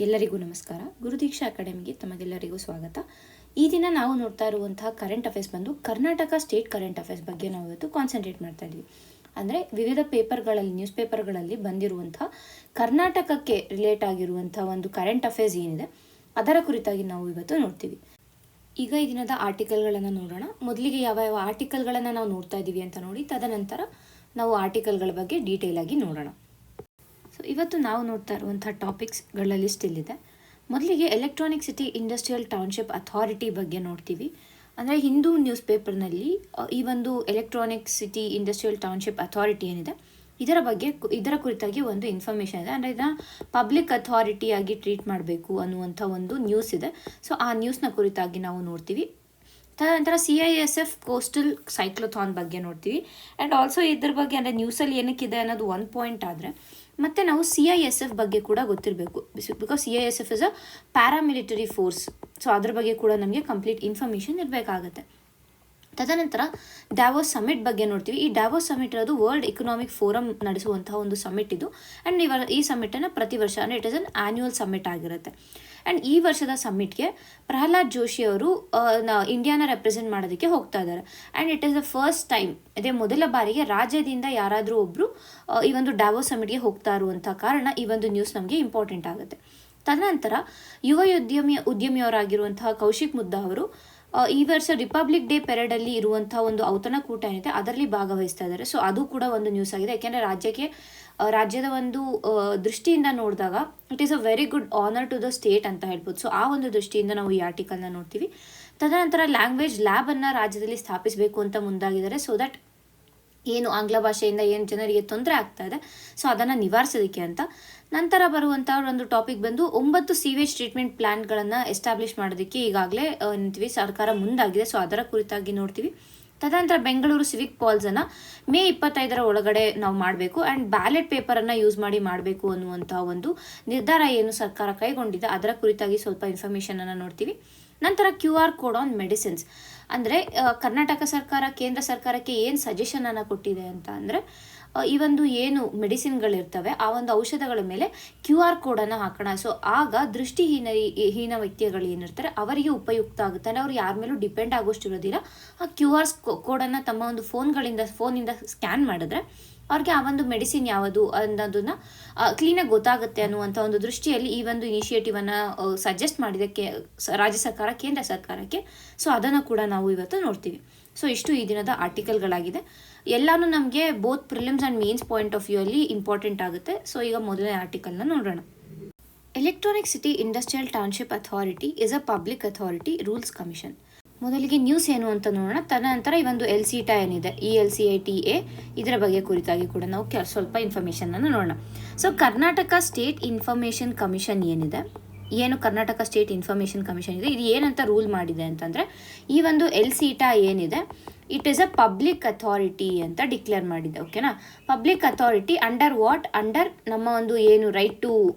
ಎಲ್ಲರಿಗೂ ನಮಸ್ಕಾರ. ಗುರುದೀಕ್ಷಾ ಅಕಾಡೆಮಿಗೆ ತಮಗೆಲ್ಲರಿಗೂ ಸ್ವಾಗತ. ಈ ದಿನ ನಾವು ನೋಡ್ತಾ ಇರುವಂತಹ ಕರೆಂಟ್ ಅಫೇರ್ಸ್ ಬಂದು ಕರ್ನಾಟಕ ಸ್ಟೇಟ್ ಕರೆಂಟ್ ಅಫೇರ್ಸ್ ಬಗ್ಗೆ ನಾವು ಇವತ್ತು ಕಾನ್ಸಂಟ್ರೇಟ್ ಮಾಡ್ತಾ ಇದ್ವಿ. ಅಂದರೆ ವಿವಿಧ ಪೇಪರ್ಗಳಲ್ಲಿ ನ್ಯೂಸ್ ಪೇಪರ್ಗಳಲ್ಲಿ ಬಂದಿರುವಂತಹ ಕರ್ನಾಟಕಕ್ಕೆ ರಿಲೇಟ್ ಆಗಿರುವಂತಹ ಒಂದು ಕರೆಂಟ್ ಅಫೇರ್ಸ್ ಏನಿದೆ ಅದರ ಕುರಿತಾಗಿ ನಾವು ಇವತ್ತು ನೋಡ್ತೀವಿ. ಈಗ ಈ ದಿನದ ಆರ್ಟಿಕಲ್ಗಳನ್ನು ನೋಡೋಣ. ಮೊದಲಿಗೆ ಯಾವ ಯಾವ ಆರ್ಟಿಕಲ್ಗಳನ್ನು ನಾವು ನೋಡ್ತಾ ಇದ್ದೀವಿ ಅಂತ ನೋಡಿ, ತದನಂತರ ನಾವು ಆರ್ಟಿಕಲ್ಗಳ ಬಗ್ಗೆ ಡೀಟೇಲ್ ಆಗಿ ನೋಡೋಣ. ಸೊ ಇವತ್ತು ನಾವು ನೋಡ್ತಾ ಇರುವಂಥ ಟಾಪಿಕ್ಸ್ಗಳ ಲಿಸ್ಟ್ ಇಲ್ಲಿದೆ. ಮೊದಲಿಗೆ electronic city industrial township authority ಬಗ್ಗೆ ನೋಡ್ತೀವಿ. ಅಂದರೆ ಹಿಂದೂ ನ್ಯೂಸ್ ಪೇಪರ್ನಲ್ಲಿ ಈ ಒಂದು electronic city industrial township authority ಏನಿದೆ ಇದರ ಕುರಿತಾಗಿ ಒಂದು ಇನ್ಫಾರ್ಮೇಷನ್ ಇದೆ. ಅಂದರೆ ಇದನ್ನು ಪಬ್ಲಿಕ್ ಅಥಾರಿಟಿಯಾಗಿ ಟ್ರೀಟ್ ಮಾಡಬೇಕು ಅನ್ನುವಂಥ ಒಂದು ನ್ಯೂಸ್ ಇದೆ. ಸೊ ಆ ನ್ಯೂಸ್ನ ಕುರಿತಾಗಿ ನಾವು ನೋಡ್ತೀವಿ. ತದನಂತರ CISF ಕೋಸ್ಟಲ್ ಸೈಕ್ಲೋಥಾನ್ ಬಗ್ಗೆ ನೋಡ್ತೀವಿ. ಆ್ಯಂಡ್ ಆಲ್ಸೋ ಇದ್ರ ಬಗ್ಗೆ ಅಂದರೆ ನ್ಯೂಸಲ್ಲಿ ಏನಕ್ಕಿದೆ ಅನ್ನೋದು ಒಂದು ಪಾಯಿಂಟ್ ಆದರೆ ಮತ್ತು ನಾವು CISF ಬಗ್ಗೆ ಕೂಡ ಗೊತ್ತಿರಬೇಕು. Because CISF is a paramilitary force. So ಅದ್ರ ಬಗ್ಗೆ ಕೂಡ ನಮಗೆ ಕಂಪ್ಲೀಟ್ ಇನ್ಫಾರ್ಮೇಷನ್ ಇರಬೇಕಾಗತ್ತೆ. ತದನಂತರ ಡ್ಯಾವೋಸ್ ಸಮಿಟ್ ಬಗ್ಗೆ ನೋಡ್ತೀವಿ. ಈ ಡ್ಯಾವೋಸ್ ಸಮಿಟ್ ಇರೋದು ವರ್ಲ್ಡ್ ಎಕನಾಮಿಕ್ ಫೋರಮ್ ನಡೆಸುವಂತಹ ಒಂದು ಸಮಿಟ್ ಇದು. ಆ್ಯಂಡ್ ಈ ಸಮಿಟನ್ನು ಪ್ರತಿ ವರ್ಷ ಅಂದರೆ it is an annual summit ಆಗಿರುತ್ತೆ. ಆ್ಯಂಡ್ ಈ ವರ್ಷದ ಸಮ್ಮಿಟ್ಗೆ ಪ್ರಹ್ಲಾದ್ ಜೋಶಿ ಅವರು ಇಂಡಿಯಾನ ರೆಪ್ರೆಸೆಂಟ್ ಮಾಡೋದಕ್ಕೆ ಹೋಗ್ತಾ ಇದ್ದಾರೆ. And it is the first time, ಇದೇ ಮೊದಲ ಬಾರಿಗೆ ರಾಜ್ಯದಿಂದ ಯಾರಾದರೂ ಒಬ್ಬರು ಈ ಒಂದು ಡ್ಯಾವೋಸ್ ಸಮಿಟ್ಗೆ ಹೋಗ್ತಾ ಇರುವಂಥ ಕಾರಣ ಈ ಒಂದು ನ್ಯೂಸ್ ನಮಗೆ ಇಂಪಾರ್ಟೆಂಟ್ ಆಗುತ್ತೆ. ತದನಂತರ ಯುವ ಉದ್ಯಮಿಯವರಾಗಿರುವಂತಹ ಕೌಶಿಕ್ ಮುದ್ದಾ ಅವರು ಈ ವರ್ಷ ರಿಪಬ್ಲಿಕ್ ಡೇ ಪೆರೇಡಲ್ಲಿ ಇರುವಂಥ ಒಂದು ಔತಣಕೂಟ ಏನಿದೆ ಅದರಲ್ಲಿ ಭಾಗವಹಿಸ್ತಾ ಇದ್ದಾರೆ. ಸೊ ಅದು ಕೂಡ ಒಂದು ನ್ಯೂಸ್ ಆಗಿದೆ. ಯಾಕೆಂದರೆ ರಾಜ್ಯದ ಒಂದು ದೃಷ್ಟಿಯಿಂದ ನೋಡಿದಾಗ it is a very good honour to the state ಅಂತ ಹೇಳ್ಬೋದು. ಸೊ ಆ ಒಂದು ದೃಷ್ಟಿಯಿಂದ ನಾವು ಈ ಆರ್ಟಿಕಲ್ನ ನೋಡ್ತೀವಿ. ತದನಂತರ ಲ್ಯಾಂಗ್ವೇಜ್ ಲ್ಯಾಬನ್ನು ರಾಜ್ಯದಲ್ಲಿ ಸ್ಥಾಪಿಸಬೇಕು ಅಂತ ಮುಂದಾಗಿದ್ದಾರೆ. ಸೊ ದಟ್ ಏನು ಆಂಗ್ಲ ಭಾಷೆಯಿಂದ ಏನು ಜನರಿಗೆ ತೊಂದರೆ ಆಗ್ತಾ ಇದೆ ಸೊ ಅದನ್ನು ನಿವಾರಿಸೋದಕ್ಕೆ ಅಂತ. ನಂತರ ಬರುವಂಥ ಒಂದು ಟಾಪಿಕ್ ಬಂದು 9 ಸೀವೇಜ್ ಟ್ರೀಟ್ಮೆಂಟ್ ಪ್ಲ್ಯಾಂಟ್ಗಳನ್ನು ಎಸ್ಟಾಬ್ಲಿಷ್ ಮಾಡೋದಕ್ಕೆ ಈಗಾಗಲೇ ನಿಂತೀವಿ, ಸರ್ಕಾರ ಮುಂದಾಗಿದೆ. ಸೊ ಅದರ ಕುರಿತಾಗಿ ನೋಡ್ತೀವಿ. ತದನಂತರ ಬೆಂಗಳೂರು ಸಿವಿಕ್ ಪಾಲ್ಸನ್ನು ಮೇ 25 ಒಳಗಡೆ ನಾವು ಮಾಡಬೇಕು ಆ್ಯಂಡ್ ಬ್ಯಾಲೆಟ್ ಪೇಪರನ್ನು ಯೂಸ್ ಮಾಡಬೇಕು ಅನ್ನುವಂಥ ಒಂದು ನಿರ್ಧಾರ ಏನು ಸರ್ಕಾರ ಕೈಗೊಂಡಿದೆ ಅದರ ಕುರಿತಾಗಿ ಸ್ವಲ್ಪ ಇನ್ಫಾರ್ಮೇಷನನ್ನು ನೋಡ್ತೀವಿ. ನಂತರ QR ಕೋಡ್ ಆನ್ ಮೆಡಿಸಿನ್ಸ್, ಅಂದರೆ ಕರ್ನಾಟಕ ಸರ್ಕಾರ ಕೇಂದ್ರ ಸರ್ಕಾರಕ್ಕೆ ಏನು ಸಜೆಷನನ್ನು ಕೊಟ್ಟಿದೆ ಅಂತ ಅಂದರೆ ಈ ಒಂದು ಏನು ಮೆಡಿಸಿನ್ಗಳಿರ್ತವೆ ಆ ಒಂದು ಔಷಧಗಳ ಮೇಲೆ QR ಕೋಡನ್ನು ಹಾಕೋಣ. ಸೊ ಆಗ ದೃಷ್ಟಿಹೀನ ವ್ಯಕ್ತಿಗಳು ಏನಿರ್ತಾರೆ ಅವರಿಗೆ ಉಪಯುಕ್ತ ಆಗುತ್ತೆ. ಅಂದರೆ ಅವ್ರು ಯಾರ ಮೇಲೂ ಡಿಪೆಂಡ್ ಆಗೋಷ್ಟು ಇರೋದಿಲ್ಲ. ಆ QR ಕೋಡನ್ನು ತಮ್ಮ ಒಂದು ಫೋನಿಂದ ಸ್ಕ್ಯಾನ್ ಮಾಡಿದ್ರೆ ಅವ್ರಿಗೆ ಆ ಒಂದು ಮೆಡಿಸಿನ್ ಯಾವುದು ಅನ್ನೋದನ್ನು ಕ್ಲೀನಾಗಿ ಗೊತ್ತಾಗುತ್ತೆ ಅನ್ನುವಂಥ ಒಂದು ದೃಷ್ಟಿಯಲ್ಲಿ ಈ ಒಂದು ಇನಿಷಿಯೇಟಿವನ್ನು ಸಜೆಸ್ಟ್ ಮಾಡಿದ್ದಕ್ಕೆ ರಾಜ್ಯ ಸರ್ಕಾರ ಕೇಂದ್ರ ಸರ್ಕಾರಕ್ಕೆ. ಸೊ ಅದನ್ನು ಕೂಡ ನಾವು ಇವತ್ತು ನೋಡ್ತೀವಿ. ಸೊ ಇಷ್ಟು ಈ ದಿನದ ಆರ್ಟಿಕಲ್ಗಳಾಗಿದೆ. ಎಲ್ಲನೂ ನಮಗೆ both prelims and mains point of view ಅಲ್ಲಿ ಇಂಪಾರ್ಟೆಂಟ್ ಆಗುತ್ತೆ. ಸೊ ಈಗ ಮೊದಲನೇ ಆರ್ಟಿಕಲ್ನ ನೋಡೋಣ. Electronic city industrial township authority is a public authority rules commission. ಮೊದಲಿಗೆ ನ್ಯೂಸ್ ಏನು ಅಂತ ನೋಡೋಣ. ತದನಂತರ ಈ ಒಂದು LCITA ಏನಿದೆ ELCITA ಇದರ ಬಗ್ಗೆ ಕುರಿತಾಗಿ ಕೂಡ ನಾವು ಸ್ವಲ್ಪ ಇನ್ಫಾರ್ಮೇಷನನ್ನು ನೋಡೋಣ. So Karnataka state information commission ಏನು ಕರ್ನಾಟಕ ಸ್ಟೇಟ್ ಇನ್ಫಾರ್ಮೇಷನ್ ಕಮಿಷನ್ ಇದೆ, ಇದು ಏನಂತ ರೂಲ್ ಮಾಡಿದೆ ಅಂತಂದರೆ ಈ ಒಂದು LCITA ಏನಿದೆ it is a public authority ಅಂತ ಡಿಕ್ಲೇರ್ ಮಾಡಿದೆ. ಓಕೆನಾ, ಪಬ್ಲಿಕ್ ಅಥಾರಿಟಿ ಅಂಡರ್ ನಮ್ಮ ಒಂದು ಏನು ರೈಟ್ ಟು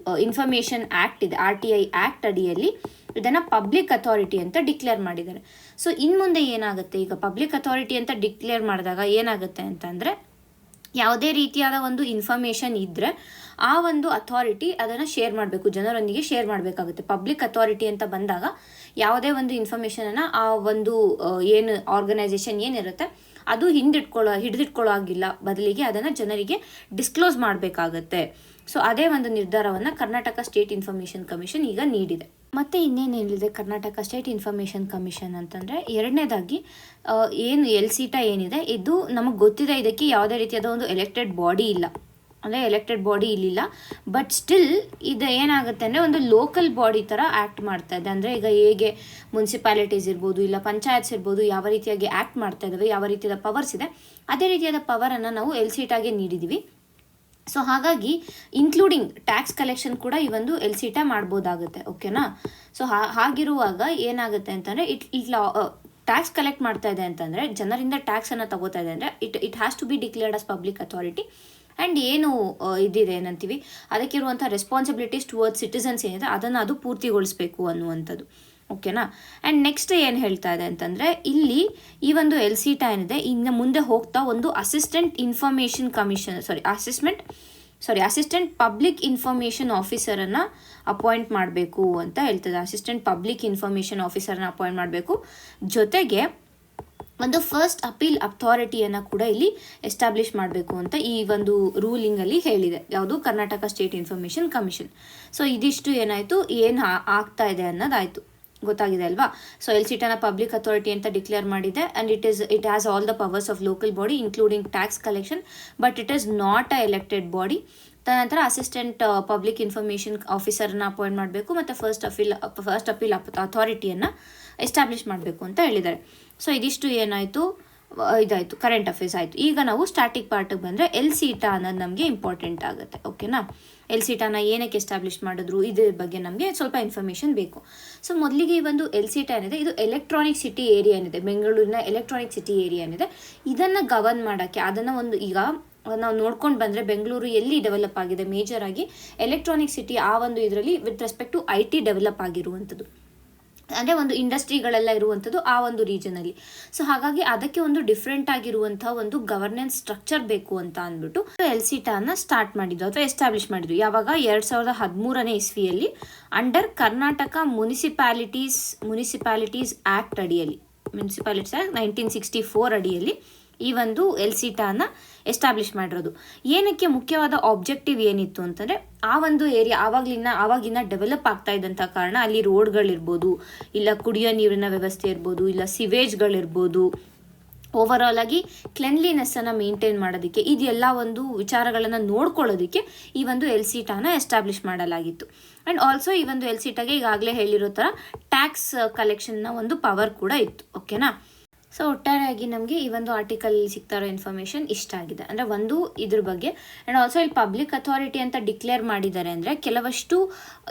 ಇನ್ಫಾರ್ಮೇಷನ್ ಆ್ಯಕ್ಟ್ ಇದೆ RTI ಆ್ಯಕ್ಟ್ ಅಡಿಯಲ್ಲಿ ಇದನ್ನು ಪಬ್ಲಿಕ್ ಅಥಾರಿಟಿ ಅಂತ ಡಿಕ್ಲೇರ್ ಮಾಡಿದ್ದಾರೆ. ಸೊ ಇನ್ನು ಮುಂದೆ ಏನಾಗುತ್ತೆ, ಈಗ ಪಬ್ಲಿಕ್ ಅಥಾರಿಟಿ ಅಂತ ಡಿಕ್ಲೇರ್ ಮಾಡಿದಾಗ ಏನಾಗುತ್ತೆ ಅಂತಂದರೆ ಯಾವುದೇ ರೀತಿಯಾದ ಒಂದು ಇನ್ಫಾರ್ಮೇಷನ್ ಇದ್ದರೆ ಆ ಒಂದು ಅಥಾರಿಟಿ ಅದನ್ನು ಶೇರ್ ಮಾಡಬೇಕು, ಜನರೊಂದಿಗೆ ಶೇರ್ ಮಾಡಬೇಕಾಗುತ್ತೆ. ಪಬ್ಲಿಕ್ ಅಥಾರಿಟಿ ಅಂತ ಬಂದಾಗ ಯಾವುದೇ ಒಂದು ಇನ್ಫಾರ್ಮೇಷನನ್ನು ಆ ಒಂದು ಏನು ಆರ್ಗನೈಸೇಷನ್ ಏನಿರುತ್ತೆ ಅದು ಹಿಡಿದಿಟ್ಕೊಳ್ಳೋ ಆಗಿಲ್ಲ, ಬದಲಿಗೆ ಅದನ್ನು ಜನರಿಗೆ ಡಿಸ್ಕ್ಲೋಸ್ ಮಾಡಬೇಕಾಗತ್ತೆ. ಸೊ ಅದೇ ಒಂದು ನಿರ್ಧಾರವನ್ನು ಕರ್ನಾಟಕ ಸ್ಟೇಟ್ ಇನ್ಫಾರ್ಮೇಷನ್ ಕಮಿಷನ್ ಈಗ ನೀಡಿದೆ. ಮತ್ತು ಇನ್ನೇನಿದೆ ಕರ್ನಾಟಕ ಸ್ಟೇಟ್ ಇನ್ಫಾರ್ಮೇಷನ್ ಕಮಿಷನ್ ಅಂತಂದರೆ ಎರಡನೇದಾಗಿ ಏನು LCITA ಏನಿದೆ ಇದು ನಮಗೆ ಗೊತ್ತಿದೆ, ಇದಕ್ಕೆ ಯಾವುದೇ ರೀತಿಯಾದ ಒಂದು ಎಲೆಕ್ಟೆಡ್ ಬಾಡಿ ಇಲ್ಲ, ಅಂದರೆ ಎಲೆಕ್ಟೆಡ್ ಬಾಡಿ ಇಲ್ಲಿಲ್ಲ. ಬಟ್ ಸ್ಟಿಲ್ ಇದು ಏನಾಗುತ್ತೆ ಅಂದರೆ ಒಂದು ಲೋಕಲ್ ಬಾಡಿ ಥರ ಆ್ಯಕ್ಟ್ ಮಾಡ್ತಾ ಇದೆ. ಅಂದರೆ ಈಗ ಹೇಗೆ ಮುನ್ಸಿಪಾಲಿಟೀಸ್ ಇರ್ಬೋದು ಇಲ್ಲ ಪಂಚಾಯತ್ಸ್ ಇರ್ಬೋದು ಯಾವ ರೀತಿಯಾಗಿ ಆ್ಯಕ್ಟ್ ಮಾಡ್ತಾ ಇದ್ದಾವೆ, ಯಾವ ರೀತಿಯಾದ ಪವರ್ಸ್ ಇದೆ ಅದೇ ರೀತಿಯಾದ ಪವರನ್ನು ನಾವು LCITAಗೆ ನೀಡಿದ್ದೀವಿ. ಸೊ ಹಾಗಾಗಿ ಇನ್ಕ್ಲೂಡಿಂಗ್ ಟ್ಯಾಕ್ಸ್ ಕಲೆಕ್ಷನ್ ಕೂಡ ಈ ಒಂದು LCITA ಮಾಡ್ಬೋದಾಗುತ್ತೆ. ಓಕೆನಾ, ಸೊ ಹಾಗಿರುವಾಗ ಏನಾಗುತ್ತೆ ಅಂತಂದರೆ ಟ್ಯಾಕ್ಸ್ ಕಲೆಕ್ಟ್ ಮಾಡ್ತಾ ಇದೆ ಅಂತಂದರೆ ಜನರಿಂದ ಟ್ಯಾಕ್ಸನ್ನು ತಗೋತಾ ಇದೆ ಅಂದರೆ it has to be declared as public authority. And ಏನು ಇದಿದೆ ಏನಂತೀವಿ ಅದಕ್ಕಿರುವಂಥ ರೆಸ್ಪಾನ್ಸಿಬಿಲಿಟೀಸ್ ಟುವರ್ಡ್ಸ್ ಸಿಟಿಸನ್ಸ್ ಏನಿದೆ ಅದನ್ನು ಅದು ಪೂರ್ತಿಗೊಳಿಸಬೇಕು ಅನ್ನುವಂಥದ್ದು. ಓಕೆನಾ, ಆ್ಯಂಡ್ ನೆಕ್ಸ್ಟ್ ಏನು ಹೇಳ್ತಾ ಇದೆ ಅಂತಂದರೆ ಇಲ್ಲಿ ಈ ಒಂದು LCITA ಏನಿದೆ ಇನ್ನು ಮುಂದೆ ಹೋಗ್ತಾ ಒಂದು ಅಸಿಸ್ಟೆಂಟ್ ಅಸಿಸ್ಟೆಂಟ್ ಪಬ್ಲಿಕ್ ಇನ್ಫಾರ್ಮೇಷನ್ ಆಫೀಸರನ್ನು ಅಪಾಯಿಂಟ್ ಮಾಡಬೇಕು ಅಂತ ಹೇಳ್ತದೆ. ಅಸಿಸ್ಟೆಂಟ್ ಪಬ್ಲಿಕ್ ಇನ್ಫಾರ್ಮೇಷನ್ ಆಫೀಸರ್ನ ಅಪಾಯಿಂಟ್ ಮಾಡಬೇಕು. ಜೊತೆಗೆ ಒಂದು ಫಸ್ಟ್ ಅಪೀಲ್ ಅಥಾರಿಟಿಯನ್ನು ಕೂಡ ಇಲ್ಲಿ ಎಸ್ಟಾಬ್ಲಿಷ್ ಮಾಡಬೇಕು ಅಂತ ಈ ಒಂದು ರೂಲಿಂಗಲ್ಲಿ ಹೇಳಿದೆ. ಯಾವುದು? Karnataka state information commission. So ಇದಿಷ್ಟು ಏನಾಯಿತು, ಏನು ಆಗ್ತಾ ಇದೆ ಅನ್ನೋದಾಯಿತು, ಗೊತ್ತಾಗಿದೆ ಅಲ್ವಾ? ಸೊ ಎಲ್ಸಿಟನ ಪಬ್ಲಿಕ್ ಅಥಾರಿಟಿ ಅಂತ ಡಿಕ್ಲೇರ್ ಮಾಡಿದೆ. And it has all the powers of local body including tax collection, but it is not a elected body. ತದನಂತರ ಅಸಿಸ್ಟೆಂಟ್ ಪಬ್ಲಿಕ್ ಇನ್ಫಾರ್ಮೇಷನ್ ಆಫೀಸರ್ನ ಅಪಾಯಿಂಟ್ ಮಾಡಬೇಕು ಮತ್ತು ಫಸ್ಟ್ ಅಪೀಲ್ ಅಥಾರಿಟಿಯನ್ನು ಎಸ್ಟಾಬ್ಲಿಷ್ ಮಾಡಬೇಕು ಅಂತ ಹೇಳಿದ್ದಾರೆ. ಸೊ ಇದಿಷ್ಟು ಏನಾಯಿತು, ಇದಾಯಿತು, ಕರೆಂಟ್ ಅಫೇರ್ಸ್ ಆಯಿತು. ಈಗ ನಾವು ಸ್ಟಾಟಿಕ್ ಪಾರ್ಟಿಗೆ ಬಂದರೆ ಎಲ್ಸಿಟಾ ಅನ್ನೋದು ನಮಗೆ ಇಂಪಾರ್ಟೆಂಟ್ ಆಗುತ್ತೆ. ಓಕೆನಾ? ಎಲ್ಸಿಟಾನ ಏನಕ್ಕೆ ಎಸ್ಟಾಬ್ಲಿಷ್ ಮಾಡಿದ್ರು, ಇದ್ರ ಬಗ್ಗೆ ನಮಗೆ ಸ್ವಲ್ಪ ಇನ್ಫಾರ್ಮೇಷನ್ ಬೇಕು. ಸೊ ಮೊದಲಿಗೆ ಈ ಒಂದು ಎಲ್ಸಿಟಾ ಏನಿದೆ, ಇದು ಎಲೆಕ್ಟ್ರಾನಿಕ್ ಸಿಟಿ ಏರಿಯಾ ಏನಿದೆ, ಬೆಂಗಳೂರಿನ ಎಲೆಕ್ಟ್ರಾನಿಕ್ ಸಿಟಿ ಏರಿಯಾ ಏನಿದೆ, ಇದನ್ನು ಗವರ್ನ್ ಮಾಡೋಕ್ಕೆ ಅದನ್ನು ಒಂದು ಈಗ ನಾವು ನೋಡ್ಕೊಂಡು ಬಂದರೆ ಬೆಂಗಳೂರು ಎಲ್ಲಿ ಡೆವಲಪ್ ಆಗಿದೆ ಮೇಜರ್ ಆಗಿ ಎಲೆಕ್ಟ್ರಾನಿಕ್ ಸಿಟಿ, ಆ ಒಂದು ಇದರಲ್ಲಿ with respect to IT develop ಆಗಿರುವಂಥದ್ದು, ಅಂದರೆ ಒಂದು ಇಂಡಸ್ಟ್ರಿಗಳೆಲ್ಲ ಇರುವಂಥದ್ದು ಆ ಒಂದು ರೀಜನಲ್ಲಿ. ಸೊ ಹಾಗಾಗಿ ಅದಕ್ಕೆ ಒಂದು ಡಿಫ್ರೆಂಟ್ ಆಗಿರುವಂಥ ಒಂದು ಗವರ್ನೆನ್ಸ್ ಸ್ಟ್ರಕ್ಚರ್ ಬೇಕು ಅಂತ ಅಂದ್ಬಿಟ್ಟು ಎಲ್ಸಿಟಾನ ಸ್ಟಾರ್ಟ್ ಮಾಡಿದ್ದು ಅಥವಾ ಎಸ್ಟಾಬ್ಲಿಷ್ ಮಾಡಿದ್ದು. ಯಾವಾಗ? 2013ನೇ ಇಸ್ವಿಯಲ್ಲಿ ಅಂಡರ್ ಕರ್ನಾಟಕ ಮುನಿಸಿಪಾಲಿಟೀಸ್ ಆ್ಯಕ್ಟ್ ಅಡಿಯಲ್ಲಿ, ಮುನ್ಸಿಪಾಲಿಟೀಸ್ ಆ್ಯಕ್ಟ್ 1964 ಅಡಿಯಲ್ಲಿ ಈ ಒಂದು ಎಲ್ಸಿಟಾನ ಎಸ್ಟಾಬ್ಲಿಷ್ ಮಾಡಿರೋದು. ಏನಕ್ಕೆ ಮುಖ್ಯವಾದ ಆಬ್ಜೆಕ್ಟಿವ್ ಏನಿತ್ತು ಅಂತಂದರೆ, ಆ ಒಂದು ಏರಿಯಾ ಆವಾಗಿನ ಡೆವಲಪ್ ಆಗ್ತಾ ಇದ್ದಂಥ ಕಾರಣ ಅಲ್ಲಿ ರೋಡ್ಗಳಿರ್ಬೋದು, ಇಲ್ಲ ಕುಡಿಯೋ ನೀರಿನ ವ್ಯವಸ್ಥೆ ಇರ್ಬೋದು, ಇಲ್ಲ ಸಿವೇಜ್ಗಳಿರ್ಬೋದು, ಓವರಾಲ್ ಆಗಿ ಕ್ಲೆನ್ಲಿನೆಸ್ಸನ್ನು ಮೇಂಟೈನ್ ಮಾಡೋದಕ್ಕೆ, ಇದೆಲ್ಲ ಒಂದು ವಿಚಾರಗಳನ್ನು ನೋಡ್ಕೊಳ್ಳೋದಕ್ಕೆ ಈ ಒಂದು ಎಲ್ಸಿಟಾನ ಎಸ್ಟಾಬ್ಲಿಷ್ ಮಾಡಲಾಗಿತ್ತು. ಆ್ಯಂಡ್ ಆಲ್ಸೋ ಈ ಒಂದು ಎಲ್ಸಿಟಾಗೆ ಈಗಾಗಲೇ ಹೇಳಿರೋ ಥರ ಟ್ಯಾಕ್ಸ್ ಕಲೆಕ್ಷನ್ನ ಒಂದು ಪವರ್ ಕೂಡ ಇತ್ತು. ಓಕೆನಾ? ಸೊ ಒಟ್ಟಾರೆಯಾಗಿ ನಮಗೆ ಈ ಒಂದು ಆರ್ಟಿಕಲಲ್ಲಿ ಸಿಗ್ತಾ ಇರೋ ಇನ್ಫಾರ್ಮೇಷನ್ ಇಷ್ಟ ಆಗಿದೆ. ಅಂದರೆ ಒಂದು ಇದ್ರ ಬಗ್ಗೆ, ಆ್ಯಂಡ್ ಆಲ್ಸೋ ಇಲ್ಲಿ ಪಬ್ಲಿಕ್ ಅಥಾರಿಟಿ ಅಂತ ಡಿಕ್ಲೇರ್ ಮಾಡಿದ್ದಾರೆ ಅಂದರೆ ಕೆಲವಷ್ಟು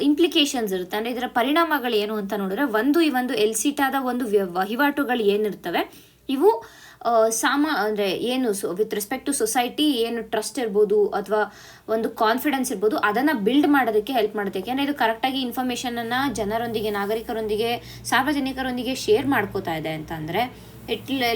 ಇಂಪ್ಲಿಕೇಶನ್ಸ್ ಇರುತ್ತೆ. ಅಂದರೆ ಇದರ ಪರಿಣಾಮಗಳು ಏನು ಅಂತ ನೋಡಿದ್ರೆ, ಈ ಒಂದು ಎಲ್ಸಿಟಾದ ಒಂದು ವಹಿವಾಟುಗಳು ಏನಿರ್ತವೆ ಇವು ಅಂದರೆ ಏನು ವಿತ್ ರೆಸ್ಪೆಕ್ಟ್ ಟು ಸೊಸೈಟಿ ಏನು ಟ್ರಸ್ಟ್ ಇರ್ಬೋದು ಅಥವಾ ಒಂದು ಕಾನ್ಫಿಡೆನ್ಸ್ ಇರ್ಬೋದು, ಅದನ್ನು ಬಿಲ್ಡ್ ಮಾಡೋದಕ್ಕೆ ಹೆಲ್ಪ್ ಮಾಡುತ್ತೆ. ಯಾಕೆಂದರೆ ಇದು ಕರೆಕ್ಟಾಗಿ ಇನ್ಫಾರ್ಮೇಷನನ್ನು ಜನರೊಂದಿಗೆ, ನಾಗರಿಕರೊಂದಿಗೆ, ಸಾರ್ವಜನಿಕರೊಂದಿಗೆ ಶೇರ್ ಮಾಡ್ಕೋತಾ ಇದೆ ಅಂತಂದರೆ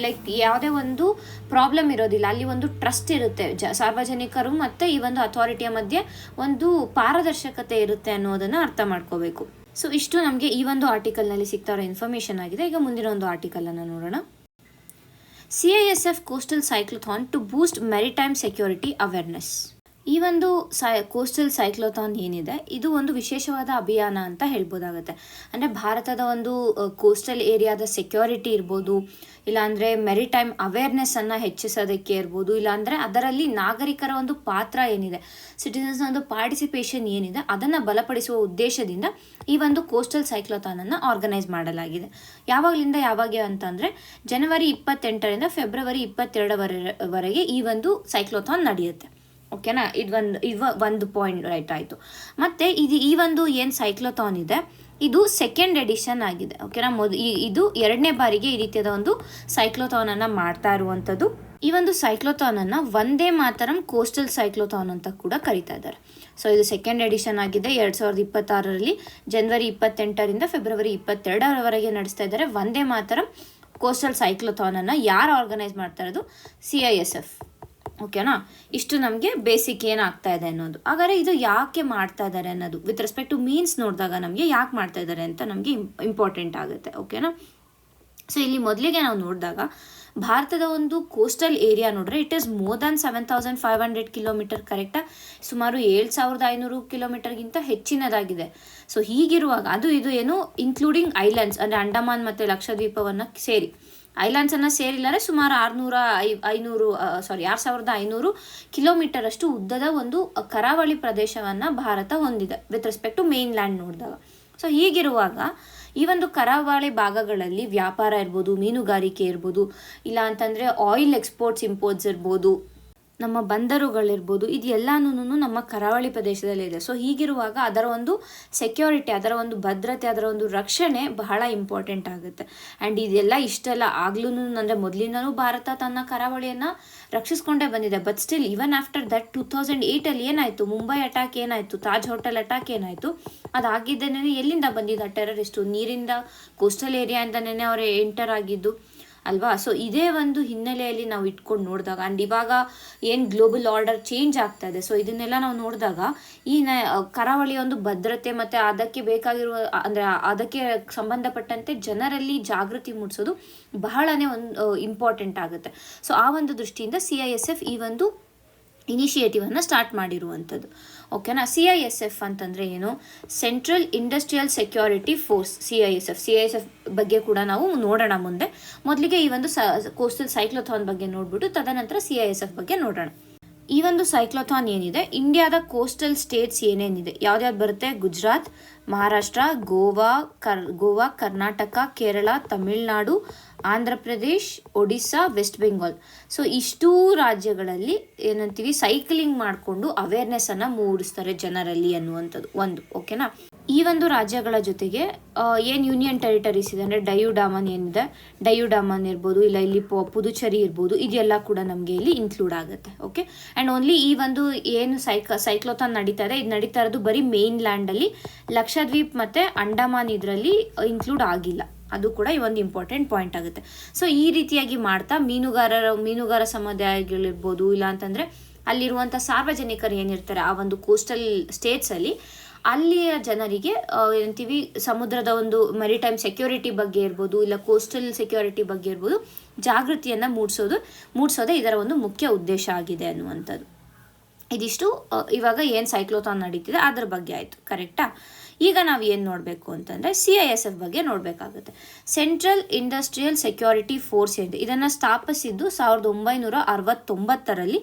ಲೈಕ್ ಯಾವುದೇ ಒಂದು ಪ್ರಾಬ್ಲಮ್ ಇರೋದಿಲ್ಲ, ಅಲ್ಲಿ ಒಂದು ಟ್ರಸ್ಟ್ ಇರುತ್ತೆ ಸಾರ್ವಜನಿಕರು ಮತ್ತು ಈ ಒಂದು ಅಥಾರಿಟಿಯ ಮಧ್ಯೆ ಒಂದು ಪಾರದರ್ಶಕತೆ ಇರುತ್ತೆ ಅನ್ನೋದನ್ನು ಅರ್ಥ ಮಾಡ್ಕೋಬೇಕು. ಸೊ ಇಷ್ಟು ನಮಗೆ ಈ ಒಂದು ಆರ್ಟಿಕಲ್ನಲ್ಲಿ ಸಿಗ್ತಾ ಇರೋ ಇನ್ಫಾರ್ಮೇಷನ್ ಆಗಿದೆ. ಈಗ ಮುಂದಿನ ಒಂದು ಆರ್ಟಿಕಲನ್ನು ನೋಡೋಣ. CISF coastal cyclothon to boost maritime security awareness. ಈ ಒಂದು ಕೋಸ್ಟಲ್ ಸೈಕ್ಲೋಥಾನ್ ಏನಿದೆ, ಇದು ಒಂದು ವಿಶೇಷವಾದ ಅಭಿಯಾನ ಅಂತ ಹೇಳ್ಬೋದಾಗುತ್ತೆ. ಅಂದರೆ ಭಾರತದ ಒಂದು ಕೋಸ್ಟಲ್ ಏರಿಯಾದ ಸೆಕ್ಯೂರಿಟಿ ಇರ್ಬೋದು, ಇಲ್ಲಾಂದರೆ ಮೆರಿಟೈಮ್ ಅವೇರ್ನೆಸ್ಸನ್ನು ಹೆಚ್ಚಿಸೋದಕ್ಕೆ ಇರ್ಬೋದು, ಇಲ್ಲಾಂದರೆ ಅದರಲ್ಲಿ ನಾಗರಿಕರ ಒಂದು ಪಾತ್ರ ಏನಿದೆ, ಸಿಟಿಸನ್ಸ್ನ ಒಂದು ಪಾರ್ಟಿಸಿಪೇಷನ್ ಏನಿದೆ, ಅದನ್ನು ಬಲಪಡಿಸುವ ಉದ್ದೇಶದಿಂದ ಈ ಒಂದು ಕೋಸ್ಟಲ್ ಸೈಕ್ಲೋಥಾನನ್ನು ಆರ್ಗನೈಸ್ ಮಾಡಲಾಗಿದೆ. ಯಾವಾಗ ಅಂತಂದರೆ ಜನವರಿ 28ರಿಂದ ಫೆಬ್ರವರಿ 22ವರೆಗೆ ಈ ಒಂದು ಸೈಕ್ಲೋಥಾನ್ ನಡೆಯುತ್ತೆ. ಓಕೆನಾ? ಇದು ಒಂದು ಪಾಯಿಂಟ್ ರೈಟ್ ಆಯಿತು. ಮತ್ತು ಈ ಒಂದು ಏನು ಸೈಕ್ಲೋಥಾನ್ ಇದೆ, ಇದು ಸೆಕೆಂಡ್ ಎಡಿಷನ್ ಆಗಿದೆ. ಓಕೆನಾ? ಇದು 2ನೇ ಬಾರಿಗೆ ಈ ರೀತಿಯಾದ ಒಂದು ಸೈಕ್ಲೋಥಾನನ್ನು ಮಾಡ್ತಾ ಇರುವಂಥದ್ದು. ಈ ಒಂದು ಸೈಕ್ಲೋಥಾನನ್ನು ವಂದೇ ಮಾತರಂ ಕೋಸ್ಟಲ್ ಸೈಕ್ಲೋಥಾನ್ ಅಂತ ಕೂಡ ಕರೀತಾ ಇದ್ದಾರೆ. ಸೊ ಇದು ಸೆಕೆಂಡ್ ಎಡಿಷನ್ ಆಗಿದೆ. 2026ರಲ್ಲಿ ಜನವರಿ 28ರಿಂದ ಫೆಬ್ರವರಿ 22ರವರೆಗೆ ನಡೆಸ್ತಾ ಇದ್ದಾರೆ. ವಂದೇ ಮಾತರಂ ಕೋಸ್ಟಲ್ ಸೈಕ್ಲೋಥಾನನ್ನು ಯಾರು ಆರ್ಗನೈಸ್ ಮಾಡ್ತಾ ಇರೋದು? CISF. ಓಕೆನಾ? ಇಷ್ಟು ನಮಗೆ ಬೇಸಿಕ್ ಏನಾಗ್ತಾ ಇದೆ ಅನ್ನೋದು. ಹಾಗಾದರೆ ಇದು ಯಾಕೆ ಮಾಡ್ತಾ ಇದ್ದಾರೆ ಅನ್ನೋದು ವಿತ್ ರೆಸ್ಪೆಕ್ಟ್ ಟು ಮೀನ್ಸ್ ನೋಡಿದಾಗ ನಮಗೆ ಯಾಕೆ ಮಾಡ್ತಾ ಇದ್ದಾರೆ ಅಂತ ನಮಗೆ ಇಂಪಾರ್ಟೆಂಟ್ ಆಗುತ್ತೆ. ಓಕೆನಾ? ಸೊ ಇಲ್ಲಿ ಮೊದಲಿಗೆ ನಾವು ನೋಡಿದಾಗ ಭಾರತದ ಒಂದು ಕೋಸ್ಟಲ್ ಏರಿಯಾ ನೋಡ್ರೆ it is more than 7500 kilometre, ಕರೆಕ್ಟಾ? ಸುಮಾರು 7500 ಕಿಲೋಮೀಟರ್ಗಿಂತ ಹೆಚ್ಚಿನದಾಗಿದೆ. ಸೊ ಹೀಗಿರುವಾಗ ಇದು ಏನು ಇನ್ಕ್ಲೂಡಿಂಗ್ ಐಲ್ಯಾಂಡ್ಸ್, ಅಂದರೆ ಅಂಡಮಾನ್ ಮತ್ತು ಲಕ್ಷದ್ವೀಪವನ್ನು ಸೇರಿ, ಐಲ್ಯಾಂಡ್ಸನ್ನು ಸೇರಿಲ್ಲರೆ ಸುಮಾರು 6500 ಕಿಲೋಮೀಟರ್ ಅಷ್ಟು ಉದ್ದದ ಒಂದು ಕರಾವಳಿ ಪ್ರದೇಶವನ್ನು ಭಾರತ ಹೊಂದಿದೆ with respect to mainland ನೋಡಿದಾಗ. ಸೊ ಹೀಗಿರುವಾಗ ಈ ಒಂದು ಕರಾವಳಿ ಭಾಗಗಳಲ್ಲಿ ವ್ಯಾಪಾರ ಇರ್ಬೋದು, ಮೀನುಗಾರಿಕೆ ಇರ್ಬೋದು, ಇಲ್ಲ ಅಂತಂದರೆ ಆಯಿಲ್ ಎಕ್ಸ್ಪೋರ್ಟ್ಸ್ ಇಂಪೋರ್ಟ್ಸ್ ಇರ್ಬೋದು, ನಮ್ಮ ಬಂದರುಗಳಿರ್ಬೋದು, ಇದೆಲ್ಲನೂ ನಮ್ಮ ಕರಾವಳಿ ಪ್ರದೇಶದಲ್ಲೇ ಇದೆ. ಸೊ ಹೀಗಿರುವಾಗ ಅದರ ಒಂದು ಸೆಕ್ಯೂರಿಟಿ, ಅದರ ಒಂದು ಭದ್ರತೆ, ಅದರ ಒಂದು ರಕ್ಷಣೆ ಬಹಳ ಇಂಪಾರ್ಟೆಂಟ್ ಆಗುತ್ತೆ. ಆ್ಯಂಡ್ ಇದೆಲ್ಲ ಇಷ್ಟೆಲ್ಲ ಆಗ್ಲೂ ಅಂದರೆ ಮೊದಲಿಂದನೂ ಭಾರತ ತನ್ನ ಕರಾವಳಿಯನ್ನು ರಕ್ಷಿಸ್ಕೊಂಡೇ ಬಂದಿದೆ. But still even after that 2008ಅಲ್ಲಿ ಏನಾಯಿತು, ಮುಂಬೈ ಅಟ್ಯಾಕ್ ಏನಾಯಿತು, ತಾಜ್ ಹೋಟೆಲ್ ಅಟ್ಯಾಕ್ ಏನಾಯಿತು, ಅದಾಗಿದ್ದೇನೆ ಎಲ್ಲಿಂದ ಬಂದಿದ್ದ ಟೆರರಿಸ್ಟು? ನೀರಿಂದ, ಕೋಸ್ಟಲ್ ಏರಿಯಾಯಿಂದನೇ ಅವರು ಎಂಟರ್ ಆಗಿದ್ದು. ಅಲ್ವಾ. ಸೊ ಇದೇ ಒಂದು ಹಿನ್ನೆಲೆಯಲ್ಲಿ ನಾವು ಇಟ್ಕೊಂಡು ನೋಡಿದಾಗ ಆ್ಯಂಡ್ ಇವಾಗ ಏನು ಗ್ಲೋಬಲ್ ಆರ್ಡರ್ ಚೇಂಜ್ ಆಗ್ತಾ ಇದೆ, ಸೊ ಇದನ್ನೆಲ್ಲ ನಾವು ನೋಡಿದಾಗ ಈ ಕರಾವಳಿಯ ಒಂದು ಭದ್ರತೆ ಮತ್ತು ಅದಕ್ಕೆ ಬೇಕಾಗಿರುವ ಅಂದರೆ ಅದಕ್ಕೆ ಸಂಬಂಧಪಟ್ಟಂತೆ ಜನರಲ್ಲಿ ಜಾಗೃತಿ ಮೂಡಿಸೋದು ಬಹಳನೇ ಒಂದು ಇಂಪಾರ್ಟೆಂಟ್ ಆಗುತ್ತೆ. ಸೊ ಆ ಒಂದು ದೃಷ್ಟಿಯಿಂದ CISF ಈ ಒಂದು ಇನಿಷಿಯೇಟಿವನ್ನು ಸ್ಟಾರ್ಟ್ ಮಾಡಿರುವಂಥದ್ದು. ಓಕೆನಾ. CISF ಅಂತಂದರೆ ಏನು? Central industrial security force. CISF ಬಗ್ಗೆ ಕೂಡ ನಾವು ನೋಡೋಣ ಮುಂದೆ. ಮೊದಲಿಗೆ ಈ ಒಂದು ಕೋಸ್ಟಲ್ ಸೈಕ್ಲೋಥಾನ್ ಬಗ್ಗೆ ನೋಡ್ಬಿಟ್ಟು ತದನಂತರ CISF ಬಗ್ಗೆ ನೋಡೋಣ. ಈ ಒಂದು ಸೈಕ್ಲೋಥಾನ್ ಏನಿದೆ, ಇಂಡಿಯಾದ ಕೋಸ್ಟಲ್ ಸ್ಟೇಟ್ಸ್ ಏನೇನಿದೆ, ಯಾವ್ದ್ಯಾವ್ದು ಬರುತ್ತೆ? ಗುಜರಾತ್, ಮಹಾರಾಷ್ಟ್ರ, ಗೋವಾ, ಕರ್ನಾಟಕ, ಕೇರಳ, ತಮಿಳುನಾಡು, ಆಂಧ್ರ ಪ್ರದೇಶ್, ಒಡಿಸ್ಸಾ, ವೆಸ್ಟ್ ಬೆಂಗಾಲ್. ಸೊ ಇಷ್ಟೂ ರಾಜ್ಯಗಳಲ್ಲಿ ಏನಂತೀವಿ, ಸೈಕ್ಲಿಂಗ್ ಮಾಡಿಕೊಂಡು ಅವೇರ್ನೆಸ್ಸನ್ನು ಮೂಡಿಸ್ತಾರೆ ಜನರಲ್ಲಿ ಅನ್ನುವಂಥದ್ದು ಒಂದು. ಓಕೆನಾ. ಈ ಒಂದು ರಾಜ್ಯಗಳ ಜೊತೆಗೆ ಏನು ಯೂನಿಯನ್ ಟೆರಿಟರೀಸ್ ಇದೆ ಅಂದರೆ ಡೈಯುಡಾಮನ್ ಏನಿದೆ, ಡೈಯುಡಾಮನ್ ಇರ್ಬೋದು, ಇಲ್ಲ ಇಲ್ಲಿ ಪುದುಚೇರಿ ಇರ್ಬೋದು, ಇದೆಲ್ಲ ಕೂಡ ನಮಗೆ ಇಲ್ಲಿ ಇನ್ಕ್ಲೂಡ್ ಆಗುತ್ತೆ. ಓಕೆ. ಆ್ಯಂಡ್ ಓನ್ಲಿ ಈ ಒಂದು ಏನು ಸೈಕ್ಲೋಥಾನ್ ನಡೀತಾ ಇದೆ, ಇದು ನಡೀತಾ ಇರೋದು ಬರೀ ಮೇನ್ ಲ್ಯಾಂಡಲ್ಲಿ, ಲಕ್ಷದ್ವೀಪ್ ಮತ್ತು ಅಂಡಮಾನ್ ಇದರಲ್ಲಿ ಇನ್ಕ್ಲೂಡ್ ಆಗಿಲ್ಲ. ಅದು ಕೂಡ ಈ ಒಂದು ಇಂಪಾರ್ಟೆಂಟ್ ಪಾಯಿಂಟ್ ಆಗುತ್ತೆ. ಸೊ ಈ ರೀತಿಯಾಗಿ ಮಾಡ್ತಾ ಮೀನುಗಾರ ಸಮುದಾಯಗಳಿರ್ಬೋದು, ಇಲ್ಲ ಅಂತಂದರೆ ಅಲ್ಲಿರುವಂಥ ಸಾರ್ವಜನಿಕರು ಏನಿರ್ತಾರೆ ಆ ಒಂದು ಕೋಸ್ಟಲ್ ಸ್ಟೇಟ್ಸಲ್ಲಿ, ಅಲ್ಲಿಯ ಜನರಿಗೆ ಏನಂತೀವಿ ಸಮುದ್ರದ ಒಂದು ಮೆರಿಟೈಮ್ ಸೆಕ್ಯೂರಿಟಿ ಬಗ್ಗೆ ಇರ್ಬೋದು, ಇಲ್ಲ ಕೋಸ್ಟಲ್ ಸೆಕ್ಯೂರಿಟಿ ಬಗ್ಗೆ ಇರ್ಬೋದು, ಜಾಗೃತಿಯನ್ನು ಮೂಡಿಸೋದೇ ಇದರ ಒಂದು ಮುಖ್ಯ ಉದ್ದೇಶ ಆಗಿದೆ ಅನ್ನುವಂಥದ್ದು. ಇದಿಷ್ಟು ಇವಾಗ ಏನು ಸೈಕ್ಲೋಥಾನ್ ನಡೀತಿದೆ ಅದ್ರ ಬಗ್ಗೆ ಆಯಿತು. ಕರೆಕ್ಟಾ. ಈಗ ನಾವು ಏನು ನೋಡಬೇಕು ಅಂತಂದರೆ CISF ಬಗ್ಗೆ ನೋಡಬೇಕಾಗುತ್ತೆ. ಸೆಂಟ್ರಲ್ ಇಂಡಸ್ಟ್ರಿಯಲ್ ಸೆಕ್ಯೂರಿಟಿ ಫೋರ್ಸ್ ಏನಿದೆ, ಇದನ್ನು ಸ್ಥಾಪಿಸಿದ್ದು 1969ರಲ್ಲಿ.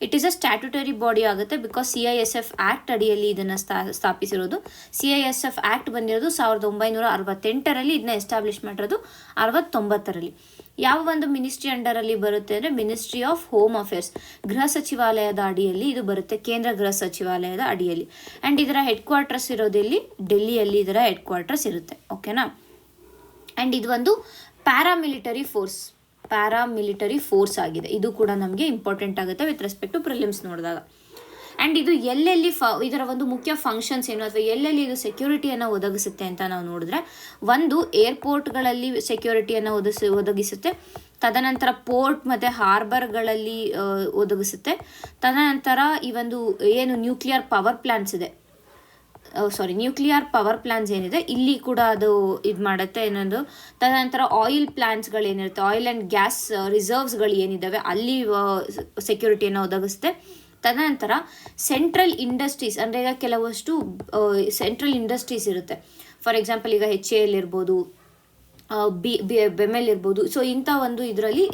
It is a statutory body ಆಗುತ್ತೆ, ಬಿಕಾಸ್ CISF ಆ್ಯಕ್ಟ್ ಅಡಿಯಲ್ಲಿ ಇದನ್ನು ಸ್ಥಾಪಿಸಿರೋದು. CISF ಆ್ಯಕ್ಟ್ ಬಂದಿರೋದು 1968ರಲ್ಲಿ, ಇದನ್ನ ಎಸ್ಟಾಬ್ಲಿಷ್ ಮಾಡಿರೋದು 69ರಲ್ಲಿ. ಯಾವ ಒಂದು ಮಿನಿಸ್ಟ್ರಿ ಅಂಡರಲ್ಲಿ ಬರುತ್ತೆ ಅಂದರೆ ಮಿನಿಸ್ಟ್ರಿ ಆಫ್ ಹೋಮ್ ಅಫೇರ್ಸ್, ಗೃಹ ಸಚಿವಾಲಯದ ಅಡಿಯಲ್ಲಿ ಇದು ಬರುತ್ತೆ, ಕೇಂದ್ರ ಗೃಹ ಸಚಿವಾಲಯದ ಅಡಿಯಲ್ಲಿ. ಆ್ಯಂಡ್ ಇದರ ಹೆಡ್ ಕ್ವಾರ್ಟರ್ಸ್ ಇರೋದಿಲ್ಲಿ ಡೆಲ್ಲಿಯಲ್ಲಿ ಇದರ ಹೆಡ್ ಕ್ವಾರ್ಟರ್ಸ್ ಇರುತ್ತೆ. ಓಕೆನಾ. ಆ್ಯಂಡ್ ಇದು ಒಂದು ಪ್ಯಾರಾಮಿಲಿಟರಿ ಫೋರ್ಸ್ ಆಗಿದೆ. ಇದು ಕೂಡ ನಮಗೆ ಇಂಪಾರ್ಟೆಂಟ್ ಆಗುತ್ತೆ ವಿತ್ ರೆಸ್ಪೆಕ್ಟ್ ಟು ಪ್ರಿಲಿಮ್ಸ್ ನೋಡಿದಾಗ. ಆ್ಯಂಡ್ ಇದು ಎಲ್ಲೆಲ್ಲಿ ಇದರ ಒಂದು ಮುಖ್ಯ ಫಂಕ್ಷನ್ಸ್ ಏನು ಅಥವಾ ಎಲ್ಲೆಲ್ಲಿ ಇದು ಸೆಕ್ಯೂರಿಟಿಯನ್ನು ಒದಗಿಸುತ್ತೆ ಅಂತ ನಾವು ನೋಡಿದ್ರೆ, ಒಂದು ಏರ್ಪೋರ್ಟ್ಗಳಲ್ಲಿ ಸೆಕ್ಯೂರಿಟಿಯನ್ನು ಒದಗಿಸುತ್ತೆ, ತದನಂತರ ಪೋರ್ಟ್ ಮತ್ತು ಹಾರ್ಬರ್ಗಳಲ್ಲಿ ಒದಗಿಸುತ್ತೆ, ತದನಂತರ ಈ ಒಂದು ಏನು ನ್ಯೂಕ್ಲಿಯರ್ ಪವರ್ ಪ್ಲಾಂಟ್ಸ್ ಏನಿದೆ ಇಲ್ಲಿ ಕೂಡ ಅದು ಇದು ಮಾಡುತ್ತೆ. ಇನ್ನೊಂದು ತದನಂತರ ಆಯಿಲ್ ಪ್ಲಾಂಟ್ಸ್ಗಳೇನಿರುತ್ತೆ, ಆಯಿಲ್ ಆ್ಯಂಡ್ ಗ್ಯಾಸ್ ರಿಸರ್ವ್ಸ್ಗಳು ಏನಿದ್ದಾವೆ ಅಲ್ಲಿ ಸೆಕ್ಯೂರಿಟಿಯನ್ನು ಒದಗಿಸುತ್ತೆ. ತದನಂತರ ಸೆಂಟ್ರಲ್ ಇಂಡಸ್ಟ್ರೀಸ್ ಅಂದರೆ ಈಗ ಕೆಲವಷ್ಟು ಸೆಂಟ್ರಲ್ ಇಂಡಸ್ಟ್ರೀಸ್ ಇರುತ್ತೆ. ಫಾರ್ ಎಕ್ಸಾಂಪಲ್ ಈಗ HAL ಇರ್ಬೋದು, ಬೆಮೆಲ್ ಇರ್ಬೋದು. ಸೊ ಇಂಥ ಒಂದು ಇದರಲ್ಲಿ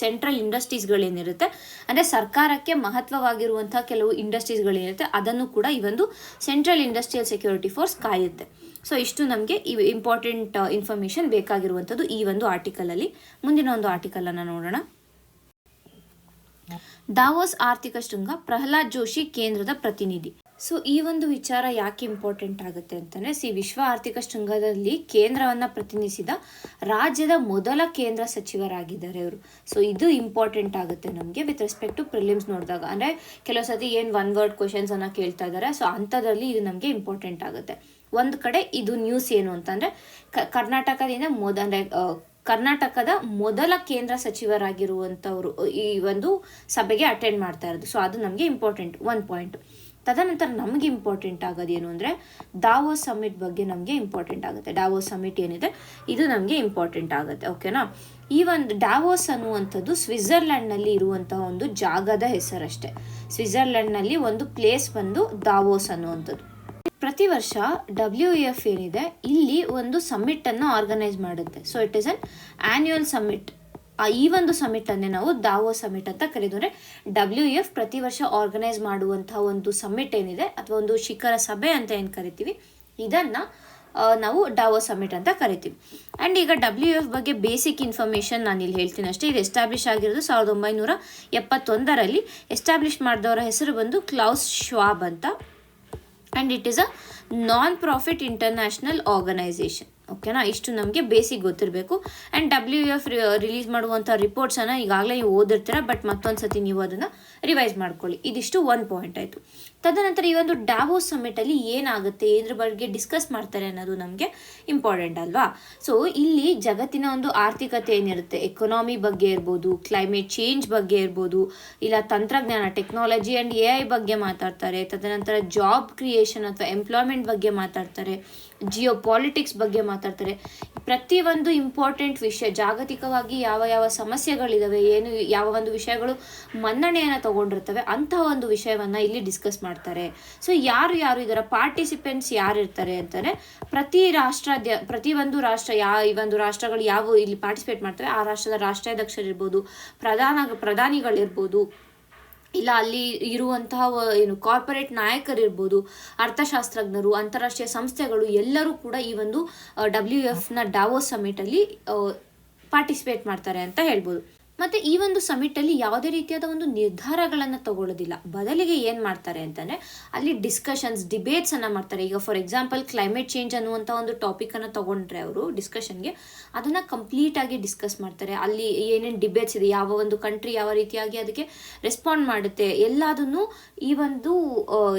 ಸೆಂಟ್ರಲ್ ಇಂಡಸ್ಟ್ರೀಸ್ಗಳೇನಿರುತ್ತೆ ಅಂದರೆ ಸರ್ಕಾರಕ್ಕೆ ಮಹತ್ವವಾಗಿರುವಂಥ ಕೆಲವು ಇಂಡಸ್ಟ್ರೀಸ್ಗಳೇನಿರುತ್ತೆ ಅದನ್ನು ಕೂಡ ಈ ಒಂದು ಸೆಂಟ್ರಲ್ ಇಂಡಸ್ಟ್ರಿಯಲ್ ಸೆಕ್ಯೂರಿಟಿ ಫೋರ್ಸ್ ಕಾಯುತ್ತೆ. ಸೊ ಇಷ್ಟು ನಮಗೆ ಈ ಇಂಪಾರ್ಟೆಂಟ್ ಇನ್ಫಾರ್ಮೇಷನ್ ಬೇಕಾಗಿರುವಂಥದ್ದು ಈ ಒಂದು ಆರ್ಟಿಕಲಲ್ಲಿ. ಮುಂದಿನ ಒಂದು ಆರ್ಟಿಕಲನ್ನು ನೋಡೋಣ. ದಾವೋಸ್ ಆರ್ಥಿಕ ಶೃಂಗ, ಪ್ರಹ್ಲಾದ್ ಜೋಶಿ ಕೇಂದ್ರದ ಪ್ರತಿನಿಧಿ. ಸೊ ಈ ಒಂದು ವಿಚಾರ ಯಾಕೆ ಇಂಪಾರ್ಟೆಂಟ್ ಆಗುತ್ತೆ ಅಂತಂದರೆ, ವಿಶ್ವ ಆರ್ಥಿಕ ಶೃಂಗದಲ್ಲಿ ಕೇಂದ್ರವನ್ನು ಪ್ರತಿನಿಧಿಸಿದ ರಾಜ್ಯದ ಮೊದಲ ಕೇಂದ್ರ ಸಚಿವರಾಗಿದ್ದಾರೆ ಇವರು. ಸೊ ಇದು ಇಂಪಾರ್ಟೆಂಟ್ ಆಗುತ್ತೆ ನಮಗೆ ವಿತ್ ರೆಸ್ಪೆಕ್ಟ್ ಟು ಪ್ರಿಲಿಮ್ಸ್ ನೋಡಿದಾಗ. ಅಂದರೆ ಕೆಲವು ಸತಿ ಏನು ಒನ್ ವರ್ಡ್ ಕ್ವಶನ್ಸನ್ನು ಕೇಳ್ತಾ ಇದ್ದಾರೆ, ಸೊ ಅಂಥದ್ರಲ್ಲಿ ಇದು ನಮಗೆ ಇಂಪಾರ್ಟೆಂಟ್ ಆಗುತ್ತೆ. ಒಂದು ಕಡೆ ಇದು ನ್ಯೂಸ್ ಏನು ಅಂತಂದರೆ, ಕರ್ನಾಟಕದ ಮೊದಲ ಕೇಂದ್ರ ಸಚಿವರಾಗಿರುವಂಥವ್ರು ಈ ಒಂದು ಸಭೆಗೆ ಅಟೆಂಡ್ ಮಾಡ್ತಾ ಇರೋದು. ಸೊ ಅದು ನಮಗೆ ಇಂಪಾರ್ಟೆಂಟ್ ಒಂದು ಪಾಯಿಂಟ್. ತದನಂತರ ನಮಗೆ ಇಂಪಾರ್ಟೆಂಟ್ ಆಗೋದೇನು ಅಂದರೆ ದಾವೋಸ್ ಸಮಿಟ್ ಬಗ್ಗೆ ನಮಗೆ ಇಂಪಾರ್ಟೆಂಟ್ ಆಗುತ್ತೆ. ದಾವೋಸ್ ಸಮಿಟ್ ಏನಿದೆ ಇದು ನಮಗೆ ಇಂಪಾರ್ಟೆಂಟ್ ಆಗುತ್ತೆ. ಓಕೆನಾ. ಈ ಒಂದು ದಾವೋಸ್ ಅನ್ನುವಂಥದ್ದು ಸ್ವಿಟ್ಜರ್ಲ್ಯಾಂಡ್ನಲ್ಲಿ ಇರುವಂತಹ ಒಂದು ಜಾಗದ ಹೆಸರಷ್ಟೇ. ಸ್ವಿಟ್ಜರ್ಲ್ಯಾಂಡ್ನಲ್ಲಿ ಒಂದು ಪ್ಲೇಸ್ ಬಂದು ದಾವೋಸ್ ಅನ್ನುವಂಥದ್ದು. ಪ್ರತಿ ವರ್ಷ WEF ಏನಿದೆ ಇಲ್ಲಿ ಒಂದು ಸಮ್ಮಿಟನ್ನು ಆರ್ಗನೈಸ್ ಮಾಡುತ್ತೆ. So it is an annual summit. ಈ ಒಂದು ಸಮ್ಮಿಟನ್ನೇ ನಾವು ದಾವೋಸ್ ಸಮ್ಮಿಟ್ ಅಂತ ಕರೀತಾರೆ. WEF ಪ್ರತಿ ವರ್ಷ ಆರ್ಗನೈಸ್ ಮಾಡುವಂತಹ ಒಂದು ಸಮ್ಮಿಟ್ ಏನಿದೆ ಅಥವಾ ಒಂದು ಶಿಖರ ಸಭೆ ಅಂತ ಏನು ಕರಿತೀವಿ, ಇದನ್ನು ನಾವು ದಾವೋಸ್ ಸಮ್ಮಿಟ್ ಅಂತ ಕರಿತೀವಿ. ಆ್ಯಂಡ್ ಈಗ WEF ಬಗ್ಗೆ ಬೇಸಿಕ್ ಇನ್ಫಾರ್ಮೇಷನ್ ನಾನು ಇಲ್ಲಿ ಹೇಳ್ತೀನಿ ಅಷ್ಟೇ. ಇದು ಎಸ್ಟಾಬ್ಲಿಷ್ ಆಗಿರೋದು 1971ರಲ್ಲಿ. ಎಸ್ಟಾಬ್ಲಿಷ್ ಮಾಡಿದವರ ಹೆಸರು ಬಂದು ಕ್ಲೌಸ್ ಶ್ವಾಬ್ ಅಂತ. And it is a non profit international organisation. ಓಕೆನಾ, ಇಷ್ಟು ನಮಗೆ ಬೇಸಿಕ್ ಗೊತ್ತಿರಬೇಕು. ಆ್ಯಂಡ್ WEF ರಿಲೀಸ್ ಮಾಡುವಂಥ ರಿಪೋರ್ಟ್ಸನ್ನು ಈಗಾಗಲೇ ನೀವು ಓದಿರ್ತೀರ, ಬಟ್ ಮತ್ತೊಂದು ಸತಿ ನೀವು ಅದನ್ನು ರಿವೈಸ್ ಮಾಡ್ಕೊಳ್ಳಿ. ಇದಿಷ್ಟು ಒಂದು ಪಾಯಿಂಟ್ ಆಯಿತು. ತದನಂತರ ಈ ಒಂದು ಡ್ಯಾವೋಸ್ ಸಮ್ಮಿಟಲ್ಲಿ ಏನಾಗುತ್ತೆ, ಇದ್ರ ಬಗ್ಗೆ ಡಿಸ್ಕಸ್ ಮಾಡ್ತಾರೆ ಅನ್ನೋದು ನಮಗೆ ಇಂಪಾರ್ಟೆಂಟ್ ಅಲ್ವಾ. ಸೊ ಇಲ್ಲಿ ಜಗತ್ತಿನ ಒಂದು ಆರ್ಥಿಕತೆ ಏನಿರುತ್ತೆ, ಎಕೊನಾಮಿ ಬಗ್ಗೆ ಇರ್ಬೋದು, ಕ್ಲೈಮೇಟ್ ಚೇಂಜ್ ಬಗ್ಗೆ ಇರ್ಬೋದು, ಇಲ್ಲ ತಂತ್ರಜ್ಞಾನ ಟೆಕ್ನಾಲಜಿ ಆ್ಯಂಡ್ AI ಬಗ್ಗೆ ಮಾತಾಡ್ತಾರೆ. ತದನಂತರ ಜಾಬ್ ಕ್ರಿಯೇಷನ್ ಅಥವಾ ಎಂಪ್ಲಾಯ್ಮೆಂಟ್ ಬಗ್ಗೆ ಮಾತಾಡ್ತಾರೆ, ಜಿಯೋ ಪಾಲಿಟಿಕ್ಸ್ ಬಗ್ಗೆ ಮಾತಾಡ್ತಾರೆ. ಪ್ರತಿಯೊಂದು ಇಂಪಾರ್ಟೆಂಟ್ ವಿಷಯ, ಜಾಗತಿಕವಾಗಿ ಯಾವ ಯಾವ ಸಮಸ್ಯೆಗಳಿದಾವೆ, ಏನು ಯಾವ ಒಂದು ವಿಷಯಗಳು ಮನ್ನಣೆಯನ್ನು ತಗೊಂಡಿರ್ತವೆ ಅಂತಹ ಒಂದು ವಿಷಯವನ್ನು ಇಲ್ಲಿ ಡಿಸ್ಕಸ್ ಮಾಡ್ತಾರೆ. ಸೊ ಯಾರು ಇದರ ಪಾರ್ಟಿಸಿಪೆಂಟ್ಸ್ ಯಾರು ಇರ್ತಾರೆ ಅಂತಾರೆ, ಪ್ರತಿಯೊಂದು ರಾಷ್ಟ್ರ ಈ ಒಂದು ರಾಷ್ಟ್ರಗಳು ಯಾವ ಇಲ್ಲಿ ಪಾರ್ಟಿಸಿಪೇಟ್ ಮಾಡ್ತವೆ ಆ ರಾಷ್ಟ್ರದ ರಾಷ್ಟ್ರಾಧ್ಯಕ್ಷರಿರ್ಬೋದು, ಪ್ರಧಾನಿಗಳಿರ್ಬೋದು, ಇಲ್ಲ ಅಲ್ಲಿ ಇರುವಂತಹ ಕಾರ್ಪೊರೇಟ್ ನಾಯಕರಿರ್ಬೋದು, ಅರ್ಥಶಾಸ್ತ್ರಜ್ಞರು, ಅಂತಾರಾಷ್ಟ್ರೀಯ ಸಂಸ್ಥೆಗಳು ಎಲ್ಲರೂ ಕೂಡ ಈ ಒಂದು WEFನ ಡ್ಯಾವೋಸ್ ಸಮಿಟಲ್ಲಿ ಪಾರ್ಟಿಸಿಪೇಟ್ ಮಾಡ್ತಾರೆ ಅಂತ ಹೇಳ್ಬೋದು. ಮತ್ತು ಈ ಒಂದು ಸಮಿಟಲ್ಲಿ ಯಾವುದೇ ರೀತಿಯಾದ ಒಂದು ನಿರ್ಧಾರಗಳನ್ನು ತಗೊಳ್ಳೋದಿಲ್ಲ, ಬದಲಿಗೆ ಏನು ಮಾಡ್ತಾರೆ ಅಂತಂದರೆ ಅಲ್ಲಿ ಡಿಬೇಟ್ಸನ್ನು ಮಾಡ್ತಾರೆ. ಈಗ ಫಾರ್ ಎಕ್ಸಾಂಪಲ್ ಕ್ಲೈಮೇಟ್ ಚೇಂಜ್ ಅನ್ನುವಂಥ ಒಂದು ಟಾಪಿಕನ್ನು ತೊಗೊಂಡ್ರೆ ಅವರು ಡಿಸ್ಕಷನ್ಗೆ ಅದನ್ನು ಕಂಪ್ಲೀಟಾಗಿ ಡಿಸ್ಕಸ್ ಮಾಡ್ತಾರೆ. ಅಲ್ಲಿ ಏನೇನು ಡಿಬೇಟ್ಸ್ ಇದೆ, ಯಾವ ಒಂದು ಕಂಟ್ರಿ ಯಾವ ರೀತಿಯಾಗಿ ಅದಕ್ಕೆ ರೆಸ್ಪಾಂಡ್ ಮಾಡುತ್ತೆ, ಎಲ್ಲದನ್ನು ಈ ಒಂದು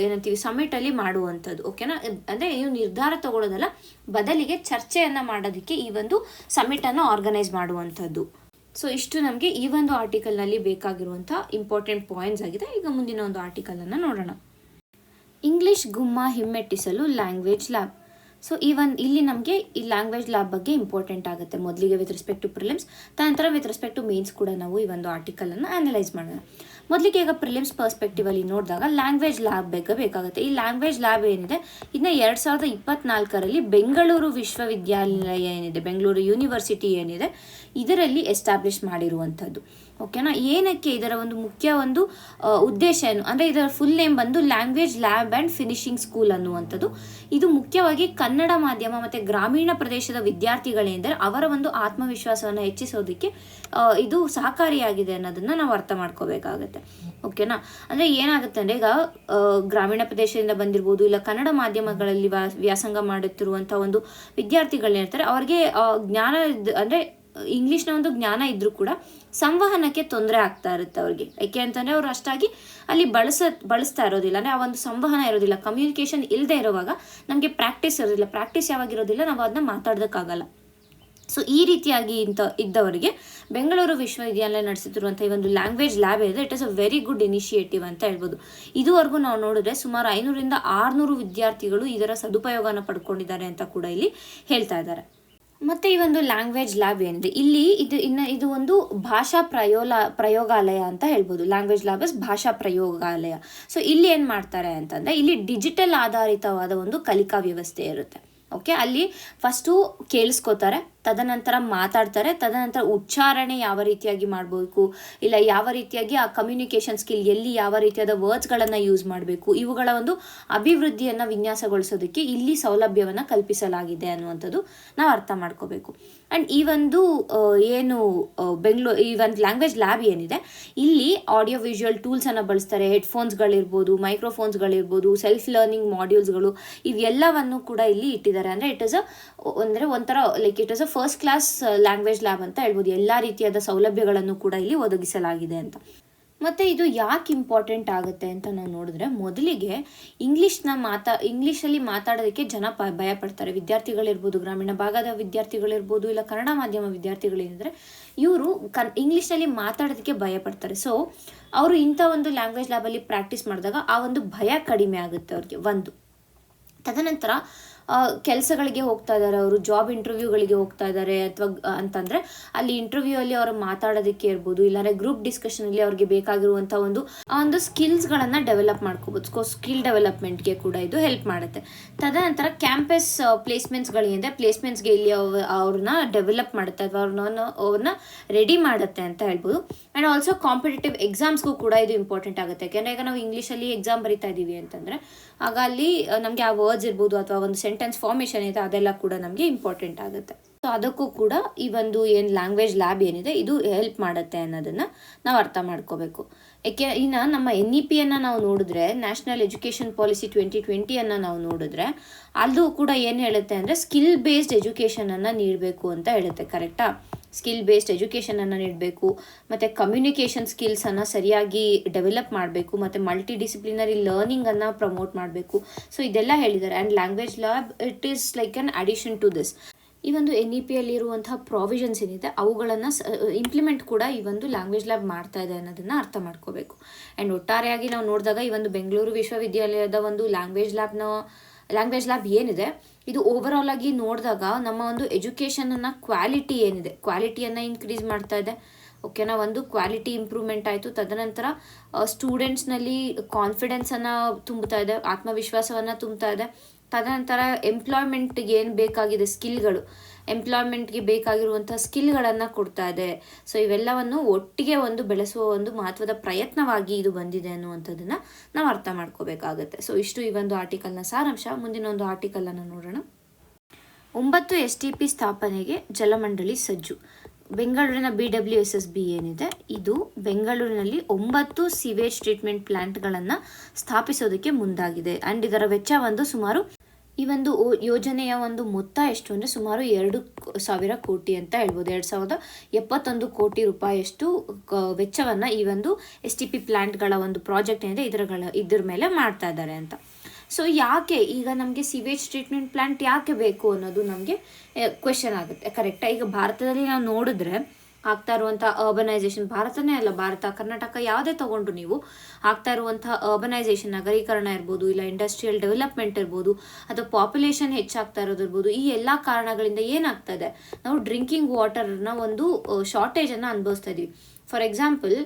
ಏನಂತೀವಿ ಸಮಿಟಲ್ಲಿ ಮಾಡುವಂಥದ್ದು. ಓಕೆನಾ, ಅಂದರೆ ನೀವು ನಿರ್ಧಾರ ತಗೊಳ್ಳೋದಲ್ಲ, ಬದಲಿಗೆ ಚರ್ಚೆಯನ್ನು ಮಾಡೋದಕ್ಕೆ ಈ ಒಂದು ಸಮಿಟನ್ನು ಆರ್ಗನೈಸ್ ಮಾಡುವಂಥದ್ದು. ಸೊ ಇಷ್ಟು ನಮಗೆ ಈ ಒಂದು ಆರ್ಟಿಕಲ್ನಲ್ಲಿ ಬೇಕಾಗಿರುವಂಥ ಇಂಪಾರ್ಟೆಂಟ್ ಪಾಯಿಂಟ್ಸ್ ಆಗಿದೆ. ಈಗ ಮುಂದಿನ ಒಂದು ಆರ್ಟಿಕಲನ್ನು ನೋಡೋಣ. ಇಂಗ್ಲಿಷ್ ಗುಮ್ಮ ಹಿಮ್ಮೆಟ್ಟಿಸಲು ಲ್ಯಾಂಗ್ವೇಜ್ ಲ್ಯಾಬ್. ಸೊ ಇಲ್ಲಿ ನಮಗೆ ಈ ಲ್ಯಾಂಗ್ವೇಜ್ ಲ್ಯಾಬ್ ಬಗ್ಗೆ ಇಂಪಾರ್ಟೆಂಟ್ ಆಗುತ್ತೆ. ಮೊದಲಿಗೆ ವಿತ್ ರೆಸ್ಪೆಕ್ಟ್ ಟು ಪ್ರಿಲಿಮ್ಸ್, ನಂತರ ವಿತ್ ರೆಸ್ಪೆಕ್ಟ್ ಟು ಮೇನ್ಸ್ ಕೂಡ ನಾವು ಈ ಒಂದು ಆರ್ಟಿಕಲನ್ನು ಅನಲೈಸ್ ಮಾಡೋಣ. ಮೊದಲಿಗೆ ಈಗ ಪ್ರಿಲಿಮ್ಸ್ ಪರ್ಸ್ಪೆಕ್ಟಿವಲ್ಲಿ ನೋಡಿದಾಗ ಲ್ಯಾಂಗ್ವೇಜ್ ಲ್ಯಾಬ್ ಬೇಕಾಗುತ್ತೆ. ಈ ಲ್ಯಾಂಗ್ವೇಜ್ ಲ್ಯಾಬ್ ಏನಿದೆ ಇದನ್ನ 2024ರಲ್ಲಿ ಬೆಂಗಳೂರು ವಿಶ್ವವಿದ್ಯಾಲಯ ಏನಿದೆ, ಬೆಂಗಳೂರು ಯೂನಿವರ್ಸಿಟಿ ಏನಿದೆ ಇದರಲ್ಲಿ ಎಸ್ಟಾಬ್ಲಿಷ್ ಮಾಡಿರುವಂಥದ್ದು. ಓಕೆನಾ, ಏನಕ್ಕೆ ಇದರ ಒಂದು ಮುಖ್ಯ ಒಂದು ಉದ್ದೇಶ ಏನು ಅಂದರೆ ಇದರ ಫುಲ್ ನೇಮ್ ಬಂದು language lab and finishing school ಅನ್ನುವಂಥದ್ದು. ಇದು ಮುಖ್ಯವಾಗಿ ಕನ್ನಡ ಮಾಧ್ಯಮ ಮತ್ತು ಗ್ರಾಮೀಣ ಪ್ರದೇಶದ ವಿದ್ಯಾರ್ಥಿಗಳೇಂದರೆ ಅವರ ಒಂದು ಆತ್ಮವಿಶ್ವಾಸವನ್ನು ಹೆಚ್ಚಿಸೋದಕ್ಕೆ ಇದು ಸಹಕಾರಿಯಾಗಿದೆ ಅನ್ನೋದನ್ನು ನಾವು ಅರ್ಥ ಮಾಡ್ಕೋಬೇಕಾಗತ್ತೆ. ಓಕೆನಾ, ಅಂದರೆ ಏನಾಗುತ್ತೆ ಅಂದರೆ ಈಗ ಗ್ರಾಮೀಣ ಪ್ರದೇಶದಿಂದ ಬಂದಿರ್ಬೋದು, ಇಲ್ಲ ಕನ್ನಡ ಮಾಧ್ಯಮಗಳಲ್ಲಿ ವ್ಯಾಸಂಗ ಮಾಡುತ್ತಿರುವಂಥ ಒಂದು ವಿದ್ಯಾರ್ಥಿಗಳೇನಿರ್ತಾರೆ ಅವ್ರಿಗೆ ಜ್ಞಾನ ಅಂದರೆ ಇಂಗ್ಲೀಷ್ನ ಒಂದು ಜ್ಞಾನ ಇದ್ರೂ ಕೂಡ ಸಂವಹನಕ್ಕೆ ತೊಂದರೆ ಆಗ್ತಾ ಇರುತ್ತೆ ಅವ್ರಿಗೆ. ಯಾಕೆ ಅಂತಂದರೆ ಅವರು ಅಷ್ಟಾಗಿ ಅಲ್ಲಿ ಬಳಸ್ತಾ ಇರೋದಿಲ್ಲ, ಅಂದರೆ ಆ ಒಂದು ಸಂವಹನ ಇರೋದಿಲ್ಲ, ಕಮ್ಯುನಿಕೇಷನ್ ಇಲ್ಲದೆ ಇರುವಾಗ ನಮಗೆ ಪ್ರಾಕ್ಟೀಸ್ ಇರೋದಿಲ್ಲ. ಪ್ರಾಕ್ಟೀಸ್ ಯಾವಾಗಿರೋದಿಲ್ಲ ನಾವು ಅದನ್ನ ಮಾತಾಡೋದಕ್ಕಾಗಲ್ಲ. ಸೊ ಈ ರೀತಿಯಾಗಿ ಇದ್ದವರಿಗೆ ಬೆಂಗಳೂರು ವಿಶ್ವವಿದ್ಯಾಲಯ ನಡೆಸುತ್ತಿರುವಂಥ ಈ ಒಂದು ಲ್ಯಾಂಗ್ವೇಜ್ ಲ್ಯಾಬ್ ಇದೆ, it is a very good initiative ಅಂತ ಹೇಳ್ಬೋದು. ಇದುವರೆಗೂ ನಾವು ನೋಡಿದ್ರೆ ಸುಮಾರು 500ರಿಂದ 600 ವಿದ್ಯಾರ್ಥಿಗಳು ಇದರ ಸದುಪಯೋಗನ ಪಡ್ಕೊಂಡಿದ್ದಾರೆ ಅಂತ ಕೂಡ ಇಲ್ಲಿ ಹೇಳ್ತಾ ಇದ್ದಾರೆ. ಮತ್ತು ಈ ಒಂದು ಲ್ಯಾಂಗ್ವೇಜ್ ಲ್ಯಾಬ್ ಏನಿದೆ ಇಲ್ಲಿ ಇದು ಒಂದು ಭಾಷಾ ಪ್ರಯೋಗಾಲಯ ಅಂತ ಹೇಳ್ಬೋದು. ಲ್ಯಾಂಗ್ವೇಜ್ ಲ್ಯಾಬ್ ಇಸ್ ಭಾಷಾ ಪ್ರಯೋಗಾಲಯ. ಸೊ ಇಲ್ಲಿ ಏನು ಮಾಡ್ತಾರೆ ಅಂತಂದರೆ ಇಲ್ಲಿ ಡಿಜಿಟಲ್ ಆಧಾರಿತವಾದ ಒಂದು ಕಲಿಕಾ ವ್ಯವಸ್ಥೆ ಇರುತ್ತೆ. ಓಕೆ, ಅಲ್ಲಿ ಫಸ್ಟು ಕೇಳಿಸ್ಕೋತಾರೆ, ತದನಂತರ ಮಾತಾಡ್ತಾರೆ, ತದನಂತರ ಉಚ್ಚಾರಣೆ ಯಾವ ರೀತಿಯಾಗಿ ಮಾಡಬೇಕು, ಇಲ್ಲ ಯಾವ ರೀತಿಯಾಗಿ ಆ ಕಮ್ಯುನಿಕೇಷನ್ ಸ್ಕಿಲ್ ಎಲ್ಲಿ ಯಾವ ರೀತಿಯಾದ ವರ್ಡ್ಸ್ಗಳನ್ನು ಯೂಸ್ ಮಾಡಬೇಕು, ಇವುಗಳ ಒಂದು ಅಭಿವೃದ್ಧಿಯನ್ನು ವಿನ್ಯಾಸಗೊಳಿಸೋದಕ್ಕೆ ಇಲ್ಲಿ ಸೌಲಭ್ಯವನ್ನು ಕಲ್ಪಿಸಲಾಗಿದೆ ಅನ್ನುವಂಥದ್ದು ನಾವು ಅರ್ಥ ಮಾಡ್ಕೋಬೇಕು. ಆ್ಯಂಡ್ ಈ ಒಂದು ಏನು ಈ ಒಂದು ಲ್ಯಾಂಗ್ವೇಜ್ ಲ್ಯಾಬ್ ಏನಿದೆ ಇಲ್ಲಿ ಆಡಿಯೋ ವಿಜುವಲ್ ಟೂಲ್ಸನ್ನು ಬಳಸ್ತಾರೆ. ಹೆಡ್ಫೋನ್ಸ್ಗಳಿರ್ಬೋದು, ಮೈಕ್ರೋಫೋನ್ಸ್ಗಳಿರ್ಬೋದು, ಸೆಲ್ಫ್ ಲರ್ನಿಂಗ್ ಮಾಡ್ಯೂಲ್ಸ್ಗಳು ಇವೆಲ್ಲವನ್ನು ಕೂಡ ಇಲ್ಲಿ ಇಟ್ಟಿದ್ದಾರೆ. ಅಂದರೆ ಇಟ್ ಇಸ್ ಒಂಥರ like it is a first class language lab ಅಂತ ಹೇಳ್ಬೋದು. ಎಲ್ಲ ರೀತಿಯಾದ ಸೌಲಭ್ಯಗಳನ್ನು ಕೂಡ ಇಲ್ಲಿ ಒದಗಿಸಲಾಗಿದೆ ಅಂತ. ಮತ್ತು ಇದು ಯಾಕೆ ಇಂಪಾರ್ಟೆಂಟ್ ಆಗುತ್ತೆ ಅಂತ ನಾವು ನೋಡಿದ್ರೆ, ಮೊದಲಿಗೆ ಇಂಗ್ಲೀಷಲ್ಲಿ ಮಾತಾಡೋದಕ್ಕೆ ಜನ ಭಯಪಡ್ತಾರೆ. ವಿದ್ಯಾರ್ಥಿಗಳಿರ್ಬೋದು, ಗ್ರಾಮೀಣ ಭಾಗದ ವಿದ್ಯಾರ್ಥಿಗಳಿರ್ಬೋದು, ಇಲ್ಲ ಕನ್ನಡ ಮಾಧ್ಯಮ ವಿದ್ಯಾರ್ಥಿಗಳೇನಿದ್ರೆ ಇವರು ಇಂಗ್ಲೀಷ್ನಲ್ಲಿ ಮಾತಾಡೋದಕ್ಕೆ ಭಯಪಡ್ತಾರೆ. ಸೊ ಅವರು ಇಂಥ ಒಂದು ಲ್ಯಾಂಗ್ವೇಜ್ ಲ್ಯಾಬಲ್ಲಿ ಪ್ರಾಕ್ಟೀಸ್ ಮಾಡಿದಾಗ ಆ ಒಂದು ಭಯ ಕಡಿಮೆ ಆಗುತ್ತೆ ಅವ್ರಿಗೆ. ತದನಂತರ ಕೆಲಸಗಳಿಗೆ ಹೋಗ್ತಾ ಇದ್ದಾರೆ, ಅವರು ಜಾಬ್ ಇಂಟರ್ವ್ಯೂಗಳಿಗೆ ಹೋಗ್ತಾ ಇದ್ದಾರೆ ಅಥವಾ ಅಂತಂದರೆ ಅಲ್ಲಿ ಇಂಟರ್ವ್ಯೂ ಅವರು ಮಾತಾಡೋದಕ್ಕೆ ಇರ್ಬೋದು, ಇಲ್ಲಾಂದರೆ ಗ್ರೂಪ್ ಡಿಸ್ಕಷನಲ್ಲಿ ಅವ್ರಿಗೆ ಬೇಕಾಗಿರುವಂಥ ಒಂದು ಸ್ಕಿಲ್ಸ್ಗಳನ್ನು ಡೆವಲಪ್ ಮಾಡ್ಕೋಬೋದು. ಸ್ಕಿಲ್ ಡೆವಲಪ್ಮೆಂಟ್ಗೆ ಕೂಡ ಇದು ಹೆಲ್ಪ್ ಮಾಡುತ್ತೆ. ತದನಂತರ ಕ್ಯಾಂಪಸ್ ಪ್ಲೇಸ್ಮೆಂಟ್ಸ್ಗಳಿಂದ ಪ್ಲೇಸ್ಮೆಂಟ್ಸ್ಗೆ ಇಲ್ಲಿ ಅವ್ರನ್ನ ಡೆವಲಪ್ ಮಾಡುತ್ತೆ ಅಥವಾ ಅವ್ರನ್ನ ರೆಡಿ ಮಾಡುತ್ತೆ ಅಂತ ಹೇಳ್ಬೋದು. ಆ್ಯಂಡ್ ಆಲ್ಸೋ ಕಾಂಪಿಟೇಟಿವ್ ಎಕ್ಸಾಮ್ಸ್ಗೂ ಕೂಡ ಇದು ಇಂಪಾರ್ಟೆಂಟ್ ಆಗುತ್ತೆ. ಯಾಕೆಂದರೆ ಈಗ ನಾವು ಇಂಗ್ಲೀಷಲ್ಲಿ ಎಕ್ಸಾಮ್ ಬರಿತಾ ಇದ್ದೀವಿ ಅಂತಂದರೆ ಆಗ ಅಲ್ಲಿ ನಮಗೆ ಆ ವರ್ಡ್ಸ್ ಇರ್ಬೋದು ಅಥವಾ ಒಂದು ಸೆಂಟೆನ್ಸ್ ಫಾರ್ಮೇಷನ್ ಇದೆ ಅದೆಲ್ಲ ಕೂಡ ನಮಗೆ ಇಂಪಾರ್ಟೆಂಟ್ ಆಗುತ್ತೆ. ಸೊ ಅದಕ್ಕೂ ಕೂಡ ಈ ಒಂದು ಏನು ಲ್ಯಾಂಗ್ವೇಜ್ ಲ್ಯಾಬ್ ಏನಿದೆ ಇದು ಹೆಲ್ಪ್ ಮಾಡುತ್ತೆ ಅನ್ನೋದನ್ನು ನಾವು ಅರ್ಥ ಮಾಡ್ಕೋಬೇಕು. ಏಕೆ ಇನ್ನು ನಮ್ಮ NEP-ಯನ್ನು ನಾವು ನೋಡಿದ್ರೆ, ನ್ಯಾಷನಲ್ ಎಜುಕೇಷನ್ ಪಾಲಿಸಿ 2020 ನಾವು ನೋಡಿದ್ರೆ, ಅಲ್ಲೂ ಕೂಡ ಏನು ಹೇಳುತ್ತೆ ಅಂದರೆ ಸ್ಕಿಲ್ ಬೇಸ್ಡ್ ಎಜುಕೇಷನನ್ನು ನೀಡಬೇಕು ಅಂತ ಹೇಳುತ್ತೆ. ಕರೆಕ್ಟಾ? ಸ್ಕಿಲ್ ಬೇಸ್ಡ್ ಎಜುಕೇಷನನ್ನು ನೀಡಬೇಕು, ಮತ್ತು ಕಮ್ಯುನಿಕೇಷನ್ ಸ್ಕಿಲ್ಸನ್ನು ಸರಿಯಾಗಿ ಡೆವಲಪ್ ಮಾಡಬೇಕು, ಮತ್ತು ಮಲ್ಟಿ ಡಿಸಿಪ್ಲಿನರಿ ಲರ್ನಿಂಗನ್ನು ಪ್ರಮೋಟ್ ಮಾಡಬೇಕು. ಸೊ ಇದೆಲ್ಲ ಹೇಳಿದ್ದಾರೆ. And language lab it is like an addition to this. ಈ ಒಂದು NEP-ಯಲ್ಲಿರುವಂತಹ ಪ್ರಾವಿಷನ್ಸ್ ಏನಿದೆ ಅವುಗಳನ್ನು ಇಂಪ್ಲಿಮೆಂಟ್ ಕೂಡ ಈ ಒಂದು ಲ್ಯಾಂಗ್ವೇಜ್ ಲ್ಯಾಬ್ ಮಾಡ್ತಾ ಇದೆ ಅನ್ನೋದನ್ನು ಅರ್ಥ ಮಾಡ್ಕೋಬೇಕು. ಆ್ಯಂಡ್ ಒಟ್ಟಾರೆಯಾಗಿ ನಾವು ನೋಡಿದಾಗ ಈ ಒಂದು ಬೆಂಗಳೂರು ವಿಶ್ವವಿದ್ಯಾಲಯದ ಒಂದು ಲ್ಯಾಂಗ್ವೇಜ್ ಲ್ಯಾಬ್ ಏನಿದೆ ಇದು ಓವರಾಲ್ ಆಗಿ ನೋಡಿದಾಗ ನಮ್ಮ ಒಂದು ಎಜುಕೇಷನನ್ನು ಕ್ವಾಲಿಟಿಯನ್ನು ಇನ್ಕ್ರೀಸ್ ಮಾಡ್ತಾ ಇದೆ. ಓಕೆನಾ? ಒಂದು ಕ್ವಾಲಿಟಿ ಇಂಪ್ರೂವ್ಮೆಂಟ್ ಆಯಿತು. ತದನಂತರ ಸ್ಟೂಡೆಂಟ್ಸ್ನಲ್ಲಿ ಕಾನ್ಫಿಡೆನ್ಸನ್ನು ತುಂಬುತ್ತಾ ಇದೆ, ಆತ್ಮವಿಶ್ವಾಸವನ್ನು ತುಂಬುತ್ತಾ ಇದೆ. ತದನಂತರ ಎಂಪ್ಲಾಯ್ಮೆಂಟ್ಗೆ ಏನು ಬೇಕಾಗಿದೆ ಎಂಪ್ಲಾಯ್ಮೆಂಟ್ಗೆ ಬೇಕಾಗಿರುವಂಥ ಸ್ಕಿಲ್ಗಳನ್ನು ಕೊಡ್ತಾ ಇದೆ. ಸೊ ಇವೆಲ್ಲವನ್ನು ಒಟ್ಟಿಗೆ ಬೆಳೆಸುವ ಒಂದು ಮಹತ್ವದ ಪ್ರಯತ್ನವಾಗಿ ಇದು ಬಂದಿದೆ ಅನ್ನುವಂಥದ್ದನ್ನು ನಾವು ಅರ್ಥ ಮಾಡ್ಕೋಬೇಕಾಗುತ್ತೆ. ಸೊ ಇಷ್ಟು ಈ ಒಂದು ಆರ್ಟಿಕಲ್ನ ಸಾರಾಂಶ. ಮುಂದಿನ ಒಂದು ಆರ್ಟಿಕಲನ್ನು ನೋಡೋಣ. 9 STP ಸ್ಥಾಪನೆಗೆ ಜಲಮಂಡಳಿ ಸಜ್ಜು. ಬೆಂಗಳೂರಿನ BWSSB ಏನಿದೆ ಇದು ಬೆಂಗಳೂರಿನಲ್ಲಿ 9 ಸಿವೇಜ್ ಟ್ರೀಟ್ಮೆಂಟ್ ಪ್ಲಾಂಟ್ಗಳನ್ನು ಸ್ಥಾಪಿಸೋದಕ್ಕೆ ಮುಂದಾಗಿದೆ. ಆ್ಯಂಡ್ ಇದರ ವೆಚ್ಚ ಸುಮಾರು ಈ ಒಂದು ಯೋಜನೆಯ ಒಂದು ಮೊತ್ತ ಎಷ್ಟು ಅಂದರೆ ಸುಮಾರು 2,000 ಕೋಟಿ ಅಂತ ಹೇಳ್ಬೋದು. 2,071 ಕೋಟಿ ರೂಪಾಯಿಯಷ್ಟು ವೆಚ್ಚವನ್ನು ಈ ಒಂದು STP ಪ್ಲಾಂಟ್ಗಳ ಒಂದು ಪ್ರಾಜೆಕ್ಟ್ ಏನಿದೆ ಇದ್ರ ಮೇಲೆ ಮಾಡ್ತಾ ಇದ್ದಾರೆ ಅಂತ. ಸೊ ಯಾಕೆ ಈಗ ನಮಗೆ ಸಿವೇಜ್ ಟ್ರೀಟ್ಮೆಂಟ್ ಪ್ಲಾಂಟ್ ಯಾಕೆ ಬೇಕು ಅನ್ನೋದು ನಮಗೆ ಕ್ವೆಶನ್ ಆಗುತ್ತೆ. ಕರೆಕ್ಟಾ? ಈಗ ಭಾರತದಲ್ಲಿ ನಾವು ನೋಡಿದ್ರೆ ಆಗ್ತಾ ಇರುವಂಥ ಅರ್ಬನೈಸೇಷನ್, ಭಾರತನೇ ಅಲ್ಲ, ಕರ್ನಾಟಕ ಯಾವುದೇ ತಗೊಂಡ್ರು ನೀವು, ಆಗ್ತಾ ಇರುವಂಥ ಅರ್ಬನೈಸೇಷನ್, ನಗರೀಕರಣ ಇರ್ಬೋದು, ಇಲ್ಲ ಇಂಡಸ್ಟ್ರಿಯಲ್ ಡೆವಲಪ್ಮೆಂಟ್ ಇರ್ಬೋದು, ಅಥವಾ ಪಾಪ್ಯುಲೇಷನ್ ಹೆಚ್ಚಾಗ್ತಾ ಇರೋದು ಇರ್ಬೋದು, ಈ ಎಲ್ಲ ಕಾರಣಗಳಿಂದ ಏನಾಗ್ತಾ ಇದೆ, ನಾವು ಡ್ರಿಂಕಿಂಗ್ ವಾಟರ್ನ ಒಂದು ಶಾರ್ಟೇಜನ್ನು ಅನುಭವಿಸ್ತಾ ಇದೀವಿ. ಫಾರ್ ಎಕ್ಸಾಂಪಲ್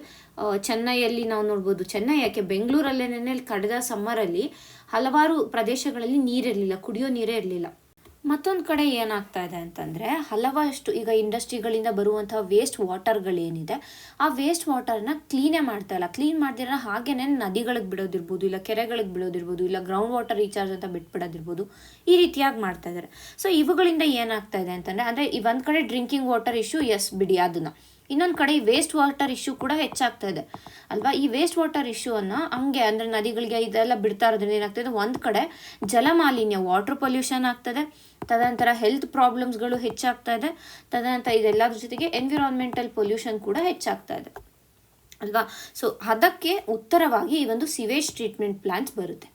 ಚೆನ್ನೈಯಲ್ಲಿ ನಾವು ನೋಡ್ಬೋದು, ಚೆನ್ನೈ ಯಾಕೆ ಬೆಂಗಳೂರಲ್ಲೇನೆ ಕಳೆದ ಸಮ್ಮರಲ್ಲಿ ಹಲವಾರು ಪ್ರದೇಶಗಳಲ್ಲಿ ನೀರಿರಲಿಲ್ಲ, ಕುಡಿಯೋ ನೀರೇ ಇರಲಿಲ್ಲ. ಮತ್ತೊಂದು ಕಡೆ ಏನಾಗ್ತಾ ಇದೆ ಅಂತಂದರೆ ಹಲವಷ್ಟು ಈಗ ಇಂಡಸ್ಟ್ರಿಗಳಿಂದ ಬರುವಂಥ ವೇಸ್ಟ್ ವಾಟರ್ಗಳೇನಿದೆ ಆ ವೇಸ್ಟ್ ವಾಟರ್ನ ಕ್ಲೀನೇ ಮಾಡ್ತಾ ಇಲ್ಲ. ಕ್ಲೀನ್ ಮಾಡ್ದಿರ ಹಾಗೇನೆ ನದಿಗಳಿಗೆ ಬಿಡೋದಿರ್ಬೋದು, ಇಲ್ಲ ಕೆರೆಗಳಿಗೆ ಬಿಡೋದಿರ್ಬೋದು, ಇಲ್ಲ ಗ್ರೌಂಡ್ ವಾಟರ್ ರೀಚಾರ್ಜ್ ಅಂತ ಬಿಟ್ಬಿಡೋದಿರ್ಬೋದು, ಈ ರೀತಿಯಾಗಿ ಮಾಡ್ತಾ ಇದ್ದಾರೆ. ಸೊ ಇವುಗಳಿಂದ ಏನಾಗ್ತಾ ಇದೆ ಅಂದರೆ ಈ ಒಂದು ಕಡೆ ಡ್ರಿಂಕಿಂಗ್ ವಾಟರ್ ಇಶ್ಯೂ ಬಿಡಿ ಅದನ್ನು, ಇನ್ನೊಂದು ಕಡೆ ಈ ವೇಸ್ಟ್ ವಾಟರ್ ಇಶ್ಯೂ ಕೂಡ ಹೆಚ್ಚಾಗ್ತಾ ಇದೆ ಅಲ್ವಾ. ಈ ವೇಸ್ಟ್ ವಾಟರ್ ಇಶ್ಯೂವನ್ನು ಹಂಗೆ ಅಂದರೆ ನದಿಗಳಿಗೆ ಇದೆಲ್ಲ ಬಿಡ್ತಾ ಇರೋದ್ರಿಂದ ಏನಾಗ್ತದೆ, ಒಂದು ಕಡೆ ಜಲಮಾಲಿನ್ಯ, ವಾಟರ್ ಪೊಲ್ಯೂಷನ್ ಆಗ್ತದೆ, ತದನಂತರ ಹೆಲ್ತ್ ಪ್ರಾಬ್ಲಮ್ಸ್ಗಳು ಹೆಚ್ಚಾಗ್ತಾ ಇದೆ, ತದನಂತರ ಇದೆಲ್ಲದ್ರ ಜೊತೆಗೆ ಎನ್ವಿರಾನ್ಮೆಂಟಲ್ ಪೊಲ್ಯೂಷನ್ ಕೂಡ ಹೆಚ್ಚಾಗ್ತಾ ಇದೆ ಅಲ್ವಾ. ಸೊ ಅದಕ್ಕೆ ಉತ್ತರವಾಗಿ ಈ ಒಂದು ಸಿವೇಜ್ ಟ್ರೀಟ್ಮೆಂಟ್ ಪ್ಲಾಂಟ್ಸ್ ಬರುತ್ತೆ.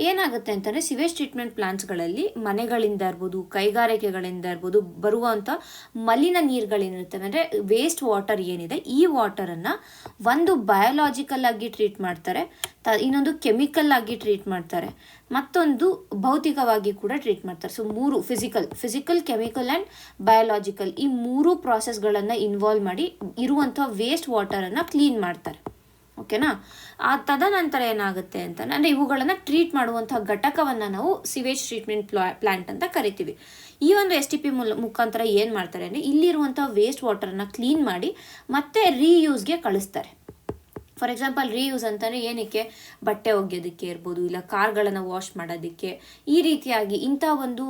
ಏನಾಗುತ್ತೆ ಅಂತಂದರೆ ಸಿವೇಜ್ ಟ್ರೀಟ್ಮೆಂಟ್ ಪ್ಲಾಂಟ್ಸ್ಗಳಲ್ಲಿ ಮನೆಗಳಿಂದ ಇರ್ಬೋದು, ಕೈಗಾರಿಕೆಗಳಿಂದ ಇರ್ಬೋದು ಬರುವಂಥ ಮಲಿನ ನೀರುಗಳೇನಿರ್ತವೆ, ಅಂದರೆ ವೇಸ್ಟ್ ವಾಟರ್ ಏನಿದೆ ಈ ವಾಟರನ್ನು ಒಂದು ಬಯೋಲಾಜಿಕಲ್ ಆಗಿ ಟ್ರೀಟ್ ಮಾಡ್ತಾರೆ, ಇನ್ನೊಂದು ಕೆಮಿಕಲ್ ಆಗಿ ಟ್ರೀಟ್ ಮಾಡ್ತಾರೆ, ಮತ್ತೊಂದು ಭೌತಿಕವಾಗಿ ಕೂಡ ಟ್ರೀಟ್ ಮಾಡ್ತಾರೆ. So 3 physical, chemical and biological, ಈ 3 ಪ್ರಾಸೆಸ್ಗಳನ್ನು ಇನ್ವಾಲ್ವ್ ಮಾಡಿ ಇರುವಂಥ ವೇಸ್ಟ್ ವಾಟರನ್ನು ಕ್ಲೀನ್ ಮಾಡ್ತಾರೆ. ಓಕೆನಾ? ತದನಂತರ ಏನಾಗುತ್ತೆ ಅಂದರೆ ಇವುಗಳನ್ನು ಟ್ರೀಟ್ ಮಾಡುವಂಥ ಘಟಕವನ್ನು ನಾವು ಸಿವೇಜ್ ಟ್ರೀಟ್ಮೆಂಟ್ ಪ್ಲಾಂಟ್ ಅಂತ ಕರಿತೀವಿ. ಈ ಒಂದು STP ಮುಖಾಂತರ ಏನು ಮಾಡ್ತಾರೆ ಅಂದರೆ ಇಲ್ಲಿರುವಂಥ ವೇಸ್ಟ್ ವಾಟರನ್ನು ಕ್ಲೀನ್ ಮಾಡಿ ಮತ್ತೆ ರೀಯೂಸ್ಗೆ ಕಳಿಸ್ತಾರೆ. ಫಾರ್ ಎಕ್ಸಾಂಪಲ್ ರೀಯೂಸ್ ಅಂತಲೇ ಏನಕ್ಕೆ, ಬಟ್ಟೆ ಒಗೆಯೋದಕ್ಕೆ ಇರ್ಬೋದು, ಇಲ್ಲ ಕಾರ್ಗಳನ್ನು ವಾಶ್ ಮಾಡೋದಕ್ಕೆ, ಈ ರೀತಿಯಾಗಿ ಇಂಥ ಒಂದು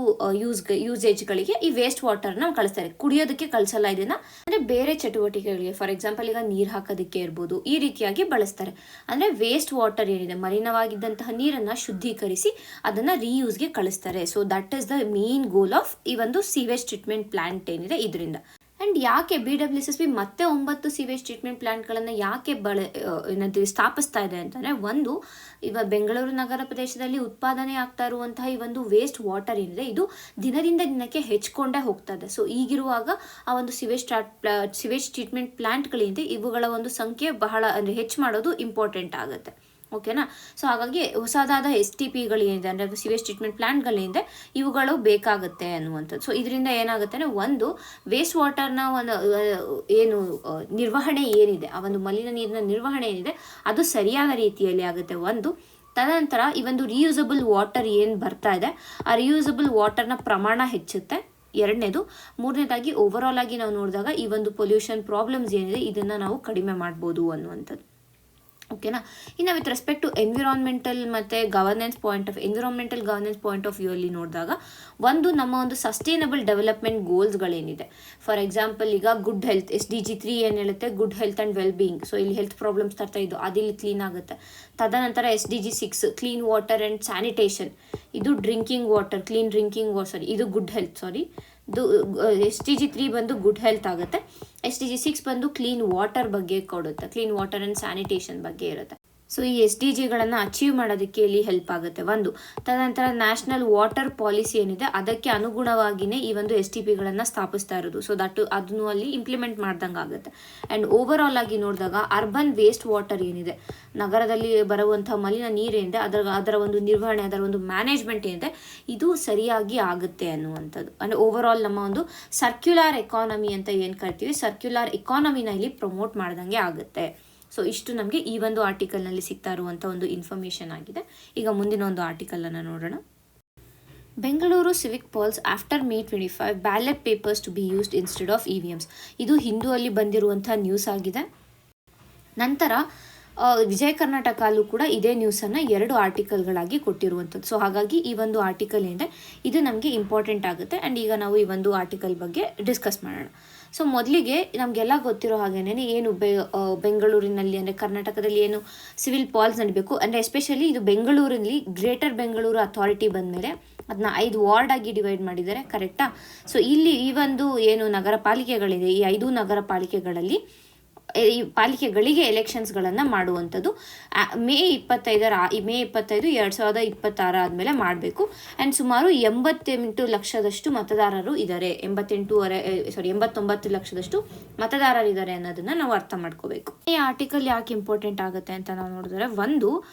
ಯೂಸೇಜ್ಗಳಿಗೆ ಈ ವೇಸ್ಟ್ ವಾಟರ್ನ ಕಳಿಸ್ತಾರೆ. ಕುಡಿಯೋದಕ್ಕೆ ಕಳಿಸಲ್ಲ ಇದನ್ನು, ಅಂದರೆ ಬೇರೆ ಚಟುವಟಿಕೆಗಳಿಗೆ, ಫಾರ್ ಎಕ್ಸಾಂಪಲ್ ಈಗ ನೀರು ಹಾಕೋದಕ್ಕೆ ಇರ್ಬೋದು, ಈ ರೀತಿಯಾಗಿ ಬಳಸ್ತಾರೆ. ಅಂದರೆ ವೇಸ್ಟ್ ವಾಟರ್ ಏನಿದೆ, ಮಲಿನವಾಗಿದ್ದಂತಹ ನೀರನ್ನು ಶುದ್ಧೀಕರಿಸಿ ಅದನ್ನು ರೀಯೂಸ್ಗೆ ಕಳಿಸ್ತಾರೆ. So that is the main goal of ಈ ಒಂದು ಸಿವೇಜ್ ಟ್ರೀಟ್ಮೆಂಟ್ ಪ್ಲಾಂಟ್ ಏನಿದೆ ಇದರಿಂದ. ಆ್ಯಂಡ್ ಯಾಕೆ BWSSB ಮತ್ತೆ 9 ಸಿವೇಜ್ ಟ್ರೀಟ್ಮೆಂಟ್ ಪ್ಲಾಂಟ್ಗಳನ್ನು ಯಾಕೆ ಸ್ಥಾಪಿಸ್ತಾ ಇದೆ ಅಂತಂದರೆ, ಒಂದು ಇವಾಗ ಬೆಂಗಳೂರು ನಗರ ಪ್ರದೇಶದಲ್ಲಿ ಉತ್ಪಾದನೆ ಆಗ್ತಾ ಇರುವಂತಹ ಈ ಒಂದು ವೇಸ್ಟ್ ವಾಟರ್ ಏನಿದೆ ಇದು ದಿನದಿಂದ ದಿನಕ್ಕೆ ಹೆಚ್ಚಿಕೊಂಡೇ ಹೋಗ್ತಾ ಇದೆ. ಸೊ ಈಗಿರುವಾಗ ಆ ಒಂದು ಸಿವೇಜ್ ಟ್ರೀಟ್ಮೆಂಟ್ ಪ್ಲಾಂಟ್ಗಳಿಂದ ಇವುಗಳ ಒಂದು ಸಂಖ್ಯೆ ಬಹಳ ಅಂದರೆ ಹೆಚ್ಚು ಮಾಡೋದು ಇಂಪಾರ್ಟೆಂಟ್ ಆಗುತ್ತೆ. ಓಕೆನಾ? ಸೊ ಹಾಗಾಗಿ ಹೊಸದಾದ STPಗಳೇನಿದೆ ಅಂದರೆ ಸಿವೇಜ್ ಟ್ರೀಟ್ಮೆಂಟ್ ಪ್ಲಾಂಟ್ಗಳೇನಿದೆ ಇವುಗಳು ಬೇಕಾಗುತ್ತೆ ಅನ್ನುವಂಥದ್ದು. ಸೊ ಇದರಿಂದ ಏನಾಗುತ್ತೆ ಅಂದರೆ ಒಂದು ವೇಸ್ಟ್ ವಾಟರ್ನ ಒಂದು ಏನು ನಿರ್ವಹಣೆ ಏನಿದೆ, ಆ ಒಂದು ಮಲಿನ ನೀರಿನ ನಿರ್ವಹಣೆ ಏನಿದೆ ಅದು ಸರಿಯಾದ ರೀತಿಯಲ್ಲಿ ಆಗುತ್ತೆ ಒಂದು. ತದನಂತರ ಈ ಒಂದು ರಿಯೂಸಬಲ್ ವಾಟರ್ ಏನು ಬರ್ತಾ ಇದೆ ಆ ರಿಯೂಸಬಲ್ ವಾಟರ್ನ ಪ್ರಮಾಣ ಹೆಚ್ಚುತ್ತೆ. ಎರಡನೇದು. ಮೂರನೇದಾಗಿ ಓವರಾಲ್ ಆಗಿ ನಾವು ನೋಡಿದಾಗ ಈ ಒಂದು ಪೊಲ್ಯೂಷನ್ ಪ್ರಾಬ್ಲಮ್ಸ್ ಏನಿದೆ ಇದನ್ನು ನಾವು ಕಡಿಮೆ ಮಾಡ್ಬೋದು ಅನ್ನುವಂಥದ್ದು. ಓಕೆನಾ. ಇನ್ನು ವಿತ್ ರೆಸ್ಪೆಕ್ಟ್ ಟು ಎನ್ವಿರಾನ್ಮೆಂಟಲ್ ಮತ್ತು ಗವರ್ನೆನ್ಸ್ ಪಾಯಿಂಟ್ ಆಫ್ ವ್ಯೂ ಅಲ್ಲಿ ನೋಡಿದಾಗ ನಮ್ಮ ಒಂದು ಸಸ್ಟೈನಬಲ್ ಡೆವಲಪ್ಮೆಂಟ್ ಗೋಲ್ಸ್ಗಳೇನಿದೆ, ಫಾರ್ ಎಕ್ಸಾಂಪಲ್ ಈಗ ಗುಡ್ ಹೆಲ್ತ್ SDG 3 ಏನು ಹೇಳುತ್ತೆ, good health and well being. So ಇಲ್ಲಿ ಹೆಲ್ತ್ ಪ್ರಾಬ್ಲಮ್ಸ್ ತರ್ತಾ ಇದ್ದು ಅದಿಲ್ಲಿ ಕ್ಲೀನ್ ಆಗುತ್ತೆ. ತದನಂತರ SDG 6 clean water and sanitation, ಇದು drinking water, clean drinking water, ಇದು ಗುಡ್ ಹೆಲ್ತ್. ಇದು SDG 3 ಬಂದು ಗುಡ್ ಹೆಲ್ತ್ ಆಗುತ್ತೆ. SDG 6 ಬಂದು ಕ್ಲೀನ್ ವಾಟರ್ ಬಗ್ಗೆ ಕೊಡುತ್ತೆ, ಕ್ಲೀನ್ ವಾಟರ್ ಆ್ಯಂಡ್ ಸ್ಯಾನಿಟೇಷನ್ ಬಗ್ಗೆ ಇರುತ್ತೆ. ಸೊ ಈ SDGಗಳನ್ನು ಅಚೀವ್ ಮಾಡೋದಕ್ಕೆ ಇಲ್ಲಿ ಹೆಲ್ಪ್ ಆಗುತ್ತೆ ತದನಂತರ ನ್ಯಾಷನಲ್ ವಾಟರ್ ಪಾಲಿಸಿ ಏನಿದೆ ಅದಕ್ಕೆ ಅನುಗುಣವಾಗಿಯೇ ಈ ಒಂದು STPಗಳನ್ನು ಸ್ಥಾಪಿಸ್ತಾ ಇರೋದು. ಸೊ ಅದನ್ನು ಅಲ್ಲಿ ಇಂಪ್ಲಿಮೆಂಟ್ ಮಾಡ್ದಂಗೆ ಆಗುತ್ತೆ. ಆ್ಯಂಡ್ ಓವರ್ ಆಲ್ ಆಗಿ ನೋಡಿದಾಗ ಅರ್ಬನ್ ವೇಸ್ಟ್ ವಾಟರ್ ಏನಿದೆ, ನಗರದಲ್ಲಿ ಬರುವಂಥ ಮಲಿನ ನೀರೇನಿದೆ ಅದರ ಒಂದು ನಿರ್ವಹಣೆ, ಅದರ ಒಂದು ಮ್ಯಾನೇಜ್ಮೆಂಟ್ ಏನಿದೆ ಇದು ಸರಿಯಾಗಿ ಆಗುತ್ತೆ ಅನ್ನುವಂಥದ್ದು. ಅಂದರೆ ಓವರ್ ಆಲ್ ನಮ್ಮ ಒಂದು ಸರ್ಕ್ಯುಲರ್ ಎಕಾನಮಿ ಅಂತ ಏನು ಕರಿತೀವಿ, ಸರ್ಕ್ಯುಲರ್ ಎಕಾನಮಿನ ಇಲ್ಲಿ ಪ್ರಮೋಟ್ ಮಾಡ್ದಂಗೆ ಆಗುತ್ತೆ. ಸೊ ಇಷ್ಟು ನಮಗೆ ಈ ಒಂದು ಆರ್ಟಿಕಲ್ನಲ್ಲಿ ಸಿಗ್ತಾ ಇರುವಂಥ ಒಂದು ಇನ್ಫಾರ್ಮೇಷನ್ ಆಗಿದೆ. ಈಗ ಮುಂದಿನ ಒಂದು ಆರ್ಟಿಕಲನ್ನು ನೋಡೋಣ. Bengaluru civic polls after May 25 ballot papers to be used instead of EVMs. ಇದು ಹಿಂದೂ ಅಲ್ಲಿ ಬಂದಿರುವಂಥ ನ್ಯೂಸ್ ಆಗಿದೆ. ನಂತರ ವಿಜಯ ಕರ್ನಾಟಕಲ್ಲೂ ಕೂಡ ಇದೇ ನ್ಯೂಸನ್ನು 2 ಆರ್ಟಿಕಲ್ಗಳಾಗಿ ಕೊಟ್ಟಿರುವಂಥದ್ದು. ಸೊ ಹಾಗಾಗಿ ಈ ಒಂದು ಆರ್ಟಿಕಲ್ ಏನಿದೆ ಇದು ನಮಗೆ ಇಂಪಾರ್ಟೆಂಟ್ ಆಗುತ್ತೆ. ಆ್ಯಂಡ್ ಈಗ ನಾವು ಈ ಒಂದು ಆರ್ಟಿಕಲ್ ಬಗ್ಗೆ ಡಿಸ್ಕಸ್ ಮಾಡೋಣ. ಸೊ ಮೊದಲಿಗೆ ನಮಗೆಲ್ಲ ಗೊತ್ತಿರೋ ಹಾಗೇನೆ ಏನು ಬೆಂಗಳೂರಿನಲ್ಲಿ ಅಂದರೆ ಕರ್ನಾಟಕದಲ್ಲಿ ಏನು ಸಿವಿಲ್ ಪಾಲ್ಸ್ ನಡೀಬೇಕು ಅಂದರೆ ಎಸ್ಪೆಷಲಿ ಇದು ಬೆಂಗಳೂರಿನಲ್ಲಿ ಗ್ರೇಟರ್ ಬೆಂಗಳೂರು ಅಥಾರಿಟಿ ಬಂದಮೇಲೆ ಅದನ್ನ 5 ವಾರ್ಡ್ ಆಗಿ ಡಿವೈಡ್ ಮಾಡಿದ್ದಾರೆ, ಕರೆಕ್ಟಾ. ಸೊ ಇಲ್ಲಿ ಈ ಒಂದು ಏನು ನಗರ ಪಾಲಿಕೆಗಳಿದೆ, ಈ 5 ನಗರ ಪಾಲಿಕೆಗಳಲ್ಲಿ ಈ ಪಾಲಿಕೆಗಳಿಗೆ ಎಲೆಕ್ಷನ್ಸ್ಗಳನ್ನು ಮಾಡುವಂಥದ್ದು May 25 2026 ಆದಮೇಲೆ ಮಾಡಬೇಕು. ಆ್ಯಂಡ್ ಸುಮಾರು 88 ಲಕ್ಷದಷ್ಟು ಮತದಾರರು ಇದ್ದಾರೆ, 89 ಲಕ್ಷದಷ್ಟು ಮತದಾರರಿದ್ದಾರೆ ಅನ್ನೋದನ್ನು ನಾವು ಅರ್ಥ ಮಾಡ್ಕೋಬೇಕು. ಈ ಆರ್ಟಿಕಲ್ ಯಾಕೆ ಇಂಪಾರ್ಟೆಂಟ್ ಆಗುತ್ತೆ ಅಂತ ನಾವು ನೋಡಿದ್ರೆ,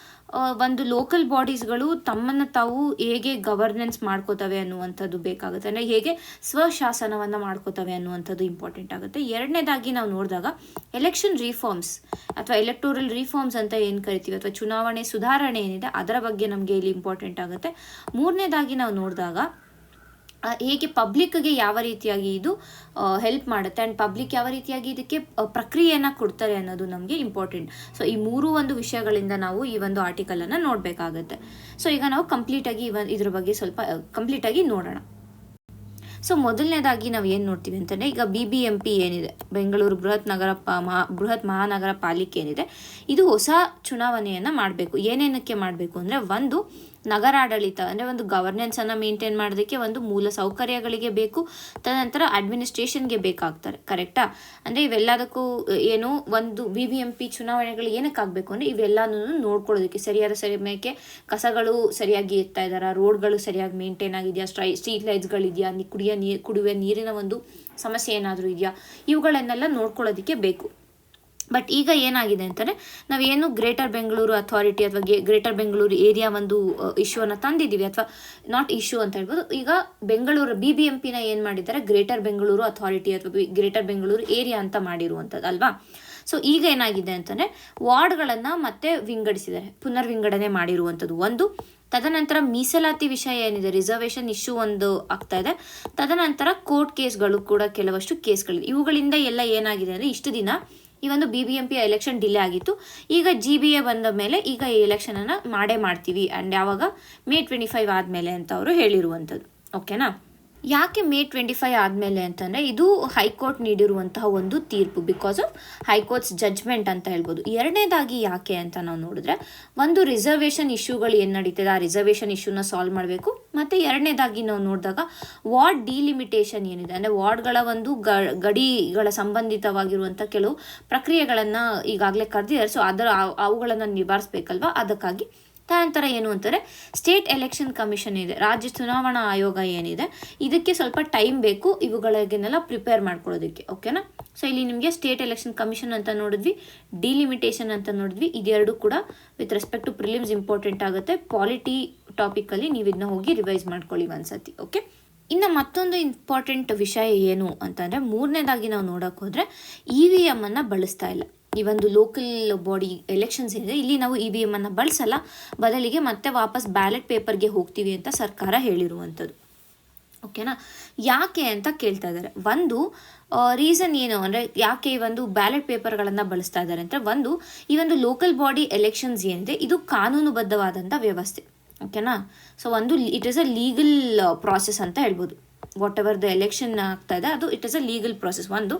ಒಂದು ಲೋಕಲ್ ಬಾಡೀಸ್ಗಳು ತಮ್ಮನ್ನು ತಾವು ಹೇಗೆ ಗವರ್ನೆನ್ಸ್ ಮಾಡ್ಕೋತವೆ ಅನ್ನುವಂಥದ್ದು ಬೇಕಾಗುತ್ತೆ, ಅಂದರೆ ಹೇಗೆ ಸ್ವಶಾಸನವನ್ನು ಮಾಡ್ಕೋತವೆ ಅನ್ನುವಂಥದ್ದು ಇಂಪಾರ್ಟೆಂಟ್ ಆಗುತ್ತೆ. ಎರಡನೇದಾಗಿ ನಾವು ನೋಡಿದಾಗ ಎಲೆಕ್ಷನ್ ರಿಫಾರ್ಮ್ಸ್ ಅಥವಾ ಎಲೆಕ್ಟೋರಲ್ ರಿಫಾರ್ಮ್ಸ್ ಅಂತ ಏನು ಕರಿತೀವಿ ಅಥವಾ ಚುನಾವಣೆ ಸುಧಾರಣೆ ಏನಿದೆ ಅದರ ಬಗ್ಗೆ ನಮಗೆ ಇಲ್ಲಿ ಇಂಪಾರ್ಟೆಂಟ್ ಆಗುತ್ತೆ. ಮೂರನೇದಾಗಿ ನಾವು ನೋಡಿದಾಗ ಹೇಗೆ ಪಬ್ಲಿಕ್ಗೆ ಯಾವ ರೀತಿಯಾಗಿ ಇದು ಹೆಲ್ಪ್ ಮಾಡುತ್ತೆ ಆ್ಯಂಡ್ ಪಬ್ಲಿಕ್ ಯಾವ ರೀತಿಯಾಗಿ ಇದಕ್ಕೆ ಪ್ರಕ್ರಿಯೆಯನ್ನು ಕೊಡ್ತಾರೆ ಅನ್ನೋದು ನಮಗೆ ಇಂಪಾರ್ಟೆಂಟ್. ಸೊ ಈ ಮೂರು ವಿಷಯಗಳಿಂದ ನಾವು ಈ ಒಂದು ಆರ್ಟಿಕಲನ್ನು ನೋಡಬೇಕಾಗತ್ತೆ. ಸೊ ಈಗ ನಾವು ಕಂಪ್ಲೀಟಾಗಿ ಇದ್ರ ಬಗ್ಗೆ ಸ್ವಲ್ಪ ಕಂಪ್ಲೀಟಾಗಿ ನೋಡೋಣ. ಸೊ ಮೊದಲನೇದಾಗಿ ನಾವು ಏನು ನೋಡ್ತೀವಿ ಅಂತಂದರೆ, ಈಗ BBMP ಏನಿದೆ, ಬೆಂಗಳೂರು ಬೃಹತ್ ಮಹಾನಗರ ಪಾಲಿಕೆ ಏನಿದೆ, ಇದು ಹೊಸ ಚುನಾವಣೆಯನ್ನು ಮಾಡಬೇಕು. ಏನೇನಕ್ಕೆ ಮಾಡಬೇಕು ಅಂದರೆ, ನಗರಾಡಳಿತ ಅಂದರೆ ಒಂದು ಗವರ್ನೆನ್ಸನ್ನು ಮೇಂಟೈನ್ ಮಾಡೋದಕ್ಕೆ ಮೂಲ ಸೌಕರ್ಯಗಳಿಗೆ ಬೇಕು, ತದನಂತರ ಅಡ್ಮಿನಿಸ್ಟ್ರೇಷನ್ಗೆ ಬೇಕಾಗ್ತಾರೆ, ಕರೆಕ್ಟಾ. ಅಂದರೆ ಇವೆಲ್ಲದಕ್ಕೂ ಏನು BBMP ಚುನಾವಣೆಗಳು ಏನಕ್ಕೆ ಆಗಬೇಕು ಅಂದರೆ ಇವೆಲ್ಲನೂ ನೋಡ್ಕೊಳ್ಳೋದಕ್ಕೆ, ಸರಿಯಾದ ಸಮಯಕ್ಕೆ ಕಸಗಳು ಸರಿಯಾಗಿ ಇರ್ತಾ ಇದ್ದಾರಾ, ರೋಡ್ಗಳು ಸರಿಯಾಗಿ ಮೇಂಟೈನ್ ಆಗಿದೆಯಾ, ಸ್ಟ್ರೀಟ್ ಲೈಟ್ಸ್ಗಳಿದೆಯಾ, ಕುಡಿಯುವ ನೀರಿನ ಒಂದು ಸಮಸ್ಯೆ ಏನಾದರೂ ಇದೆಯಾ, ಇವುಗಳನ್ನೆಲ್ಲ ನೋಡ್ಕೊಳ್ಳೋದಕ್ಕೆ ಬೇಕು. ಬಟ್ ಈಗ ಏನಾಗಿದೆ ಅಂತಂದರೆ, ನಾವೇನು ಗ್ರೇಟರ್ ಬೆಂಗಳೂರು ಅಥಾರಿಟಿ ಅಥವಾ ಗ್ರೇಟರ್ ಬೆಂಗಳೂರು ಏರಿಯಾ ಇಶ್ಯೂವನ್ನು ತಂದಿದ್ದೀವಿ, ಅಥವಾ ನಾಟ್ ಇಶ್ಯೂ ಅಂತ ಹೇಳ್ಬೋದು. ಈಗ ಬೆಂಗಳೂರು BBMPನ ಏನು ಮಾಡಿದ್ದಾರೆ, ಗ್ರೇಟರ್ ಬೆಂಗಳೂರು ಅಥಾರಿಟಿ ಅಥವಾ ಗ್ರೇಟರ್ ಬೆಂಗಳೂರು ಏರಿಯಾ ಅಂತ ಮಾಡಿರುವಂಥದ್ದು ಅಲ್ವಾ. ಸೊ ಈಗ ಏನಾಗಿದೆ ಅಂತಂದರೆ, ವಾರ್ಡ್ಗಳನ್ನು ಮತ್ತೆ ಪುನರ್ ವಿಂಗಡಣೆ ಮಾಡಿರುವಂಥದ್ದು ತದನಂತರ ಮೀಸಲಾತಿ ವಿಷಯ ಏನಿದೆ, ರಿಸರ್ವೇಷನ್ ಇಶ್ಯೂ ಆಗ್ತಾ ಇದೆ. ತದನಂತರ ಕೋರ್ಟ್ ಕೇಸ್ಗಳು ಕೂಡ ಕೆಲವಷ್ಟು ಕೇಸ್ಗಳಿದೆ. ಇವುಗಳಿಂದ ಎಲ್ಲ ಏನಾಗಿದೆ ಅಂದರೆ, ಇಷ್ಟು ದಿನ ಈ BBMP ಎಲೆಕ್ಷನ್ ಡಿಲೇ ಆಗಿತ್ತು. ಈಗ GBA ಬಂದ ಮೇಲೆ ಈಗ ಈ ಎಲೆಕ್ಷನನ್ನು ಮಾಡ್ತೀವಿ ಆ್ಯಂಡ್ ಯಾವಾಗ May 25 ಆದಮೇಲೆ ಅಂತ ಅವರು ಹೇಳಿರುವಂಥದ್ದು. ಓಕೆನಾ. ಯಾಕೆ May 25 ಆದಮೇಲೆ ಅಂತಂದರೆ, ಇದು ಹೈಕೋರ್ಟ್ ನೀಡಿರುವಂತಹ ಒಂದು ತೀರ್ಪು, ಬಿಕಾಸ್ ಆಫ್ ಹೈಕೋರ್ಟ್ಸ್ ಜಡ್ಜ್ಮೆಂಟ್ ಅಂತ ಹೇಳ್ಬೋದು. ಎರಡನೇದಾಗಿ ಯಾಕೆ ಅಂತ ನಾವು ನೋಡಿದ್ರೆ, ರಿಸರ್ವೇಷನ್ ಇಶ್ಯೂಗಳು ಏನು ನಡೀತದೆ ಆ ರಿಸರ್ವೇಷನ್ ಇಶ್ಯೂನ ಸಾಲ್ವ್ ಮಾಡಬೇಕು. ಮತ್ತು ಎರಡನೇದಾಗಿ ನಾವು ನೋಡಿದಾಗ ವಾರ್ಡ್ ಡಿಲಿಮಿಟೇಷನ್ ಏನಿದೆ ಅಂದರೆ ವಾರ್ಡ್ಗಳ ಗಡಿಗಳ ಸಂಬಂಧಿತವಾಗಿರುವಂಥ ಕೆಲವು ಪ್ರಕ್ರಿಯೆಗಳನ್ನು ಈಗಾಗಲೇ ಕರೆದಿದ್ದಾರೆ. ಸೊ ಅವುಗಳನ್ನು ನಿಭಾಯಿಸಬೇಕಲ್ವ, ಅದಕ್ಕಾಗಿ. ತದನಂತರ ಏನು ಅಂತಾರೆ, ಸ್ಟೇಟ್ ಎಲೆಕ್ಷನ್ ಕಮಿಷನ್ ಇದೆ, ರಾಜ್ಯ ಚುನಾವಣಾ ಆಯೋಗ ಏನಿದೆ, ಇದಕ್ಕೆ ಸ್ವಲ್ಪ ಟೈಮ್ ಬೇಕು ಇವುಗಳಿಗೆಲ್ಲ ಪ್ರಿಪೇರ್ ಮಾಡ್ಕೊಳ್ಳೋದಕ್ಕೆ. ಓಕೆನಾ. ಸೊ ಇಲ್ಲಿ ನಿಮಗೆ ಸ್ಟೇಟ್ ಎಲೆಕ್ಷನ್ ಕಮಿಷನ್ ಅಂತ ನೋಡಿದ್ವಿ, ಡಿಲಿಮಿಟೇಷನ್ ಅಂತ ನೋಡಿದ್ವಿ. ಇದೆರಡು ಕೂಡ with respect to prelims important ಆಗುತ್ತೆ. ಪಾಲಿಟಿ ಟಾಪಿಕಲ್ಲಿ ನೀವು ಇದನ್ನ ಹೋಗಿ ರಿವೈಸ್ ಮಾಡ್ಕೊಳ್ಳಿ ಒಂದ್ಸತಿ. ಓಕೆ. ಇನ್ನು ಮತ್ತೊಂದು ಇಂಪಾರ್ಟೆಂಟ್ ವಿಷಯ ಏನು ಅಂತಂದರೆ, ಮೂರನೇದಾಗಿ ನಾವು ನೋಡೋಕೆ ಹೋದರೆ EVM ಅನ್ನು ಬಳಸ್ತಾ ಇಲ್ಲ. ಈ ಲೋಕಲ್ ಬಾಡಿ ಎಲೆಕ್ಷನ್ಸ್ ಏನಿದೆ ಇಲ್ಲಿ ನಾವು EVM ಅನ್ನು ಬಳಸಲ್ಲ, ಬದಲಿಗೆ ಮತ್ತೆ ವಾಪಸ್ ಬ್ಯಾಲೆಟ್ ಪೇಪರ್ಗೆ ಹೋಗ್ತೀವಿ ಅಂತ ಸರ್ಕಾರ ಹೇಳಿರುವಂಥದ್ದು. ಓಕೆನಾ. ಯಾಕೆ ಅಂತ ಕೇಳ್ತಾ ಇದ್ದಾರೆ. ಒಂದು ರೀಸನ್ ಏನು ಅಂದರೆ ಯಾಕೆ ಈ ಒಂದು ಬ್ಯಾಲೆಟ್ ಪೇಪರ್ಗಳನ್ನು ಬಳಸ್ತಾ ಇದ್ದಾರೆ ಅಂದರೆ, ಒಂದು ಈ ಒಂದು ಲೋಕಲ್ ಬಾಡಿ ಎಲೆಕ್ಷನ್ಸ್ ಏನಿದೆ ಇದು ಕಾನೂನುಬದ್ಧವಾದಂಥ ವ್ಯವಸ್ಥೆ. ಓಕೆನಾ. ಸೊ ಒಂದು it is a legal process ಅಂತ ಹೇಳ್ಬೋದು. ವಾಟ್ ಎವರ್ ದ ಎಲೆಕ್ಷನ್ ಆಗ್ತಾ ಇದೆ ಅದು it is a legal process. ಒಂದು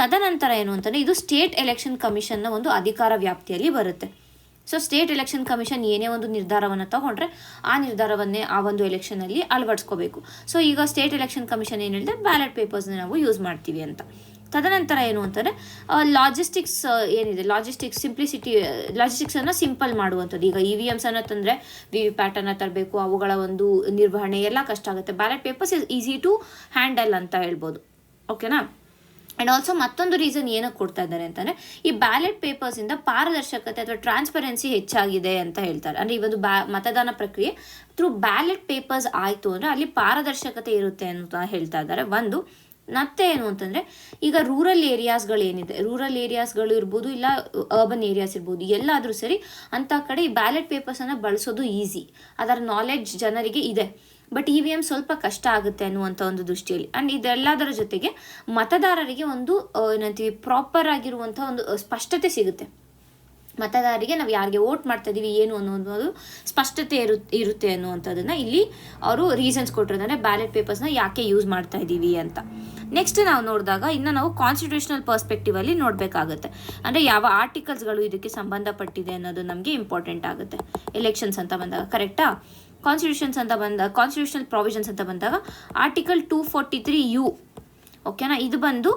ತದನಂತರ ಏನು ಅಂತಂದರೆ ಇದು ಸ್ಟೇಟ್ ಎಲೆಕ್ಷನ್ ಕಮಿಷನ್ನ ಒಂದು ಅಧಿಕಾರ ವ್ಯಾಪ್ತಿಯಲ್ಲಿ ಬರುತ್ತೆ. ಸೊ ಸ್ಟೇಟ್ ಎಲೆಕ್ಷನ್ ಕಮಿಷನ್ ಏನೇ ಒಂದು ನಿರ್ಧಾರವನ್ನು ತಗೊಂಡ್ರೆ ಆ ನಿರ್ಧಾರವನ್ನೇ ಆ ಒಂದು ಎಲೆಕ್ಷನಲ್ಲಿ ಅಳವಡಿಸ್ಕೋಬೇಕು. ಸೊ ಈಗ ಸ್ಟೇಟ್ ಎಲೆಕ್ಷನ್ ಕಮಿಷನ್ ಏನು ಹೇಳಿದೆ, ಬ್ಯಾಲೆಟ್ ಪೇಪರ್ಸ್ನ ನಾವು ಯೂಸ್ ಮಾಡ್ತೀವಿ ಅಂತ. ತದನಂತರ ಏನು ಅಂತಂದರೆ ಲಾಜಿಸ್ಟಿಕ್ಸ್ ಏನಿದೆ, ಲಾಜಿಸ್ಟಿಕ್ಸನ್ನು ಸಿಂಪಲ್ ಮಾಡುವಂಥದ್ದು. ಈಗ EVMs ಅನ್ನು ತಂದರೆ VVPAT ಅನ್ನು ತರಬೇಕು, ಅವುಗಳ ಒಂದು ನಿರ್ವಹಣೆ ಎಲ್ಲ ಕಷ್ಟ ಆಗುತ್ತೆ. Ballot papers is easy to handle ಅಂತ ಹೇಳ್ಬೋದು. ಓಕೆನಾ. ಆ್ಯಂಡ್ ಆಲ್ಸೋ ಮತ್ತೊಂದು ರೀಸನ್ ಏನಕ್ಕೆ ಕೊಡ್ತಾ ಇದ್ದಾರೆ ಅಂತಂದರೆ, ಈ ಬ್ಯಾಲೆಟ್ ಪೇಪರ್ಸಿಂದ ಪಾರದರ್ಶಕತೆ ಅಥವಾ ಟ್ರಾನ್ಸ್ಪರೆನ್ಸಿ ಹೆಚ್ಚಾಗಿದೆ ಅಂತ ಹೇಳ್ತಾರೆ. ಅಂದರೆ ಈ ಒಂದು ಮತದಾನ ಪ್ರಕ್ರಿಯೆ ಥ್ರೂ ಬ್ಯಾಲೆಟ್ ಪೇಪರ್ಸ್ ಆಯಿತು ಅಂದರೆ ಅಲ್ಲಿ ಪಾರದರ್ಶಕತೆ ಇರುತ್ತೆ ಅಂತ ಹೇಳ್ತಾ ಇದ್ದಾರೆ. ಒಂದು ಮತ್ತೆ ಏನು ಅಂತಂದರೆ, ಈಗ ರೂರಲ್ ಏರಿಯಾಸ್ಗಳೇನಿದೆ, ರೂರಲ್ ಏರಿಯಾಸ್ಗಳು ಇರ್ಬೋದು ಇಲ್ಲ ಅರ್ಬನ್ ಏರಿಯಾಸ್ ಇರ್ಬೋದು, ಎಲ್ಲಾದರೂ ಸರಿ ಅಂಥ ಕಡೆ ಈ ಬ್ಯಾಲೆಟ್ ಪೇಪರ್ಸನ್ನು ಬಳಸೋದು ಈಸಿ, ಅದರ ನಾಲೆಡ್ಜ್ ಜನರಿಗೆ ಇದೆ. ಬಟ್ EVM ಸ್ವಲ್ಪ ಕಷ್ಟ ಆಗುತ್ತೆ ಅನ್ನುವಂಥ ಒಂದು ದೃಷ್ಟಿಯಲ್ಲಿ. ಆ್ಯಂಡ್ ಇದೆಲ್ಲದರ ಜೊತೆಗೆ ಮತದಾರರಿಗೆ ಒಂದು ಏನಂತೀವಿ ಪ್ರಾಪರ್ ಆಗಿರುವಂಥ ಒಂದು ಸ್ಪಷ್ಟತೆ ಸಿಗುತ್ತೆ. ಮತದಾರರಿಗೆ ನಾವು ಯಾರಿಗೆ ವೋಟ್ ಮಾಡ್ತಾ ಇದ್ದೀವಿ ಏನು ಅನ್ನೋದು ಸ್ಪಷ್ಟತೆ ಇರುತ್ತೆ ಅನ್ನುವಂಥದ್ದನ್ನು ಇಲ್ಲಿ ಅವರು ರೀಸನ್ಸ್ ಕೊಟ್ಟಿರ್ತಾರೆ, ಬ್ಯಾಲೆಟ್ ಪೇಪರ್ಸ್ನ ಯಾಕೆ ಯೂಸ್ ಮಾಡ್ತಾ ಇದ್ದೀವಿ ಅಂತ. ನೆಕ್ಸ್ಟ್ ನಾವು ನೋಡಿದಾಗ ಇನ್ನು ನಾವು ಕಾನ್ಸ್ಟಿಟ್ಯೂಷನಲ್ ಪರ್ಸ್ಪೆಕ್ಟಿವಲ್ಲಿ ನೋಡಬೇಕಾಗುತ್ತೆ. ಅಂದರೆ ಯಾವ ಆರ್ಟಿಕಲ್ಸ್ಗಳು ಇದಕ್ಕೆ ಸಂಬಂಧಪಟ್ಟಿದೆ ಅನ್ನೋದು ನಮಗೆ ಇಂಪಾರ್ಟೆಂಟ್ ಆಗುತ್ತೆ ಎಲೆಕ್ಷನ್ಸ್ ಅಂತ ಬಂದಾಗ. ಕರೆಕ್ಟಾ. ಕಾನ್ಸ್ಟಿಟ್ಯೂಷನಲ್ ಪ್ರಾವಿಷನ್ಸ್ ಅಂತ ಬಂದಾಗ ಆರ್ಟಿಕಲ್ 243U. ಓಕೆನಾ. ಇದು ಬಂದು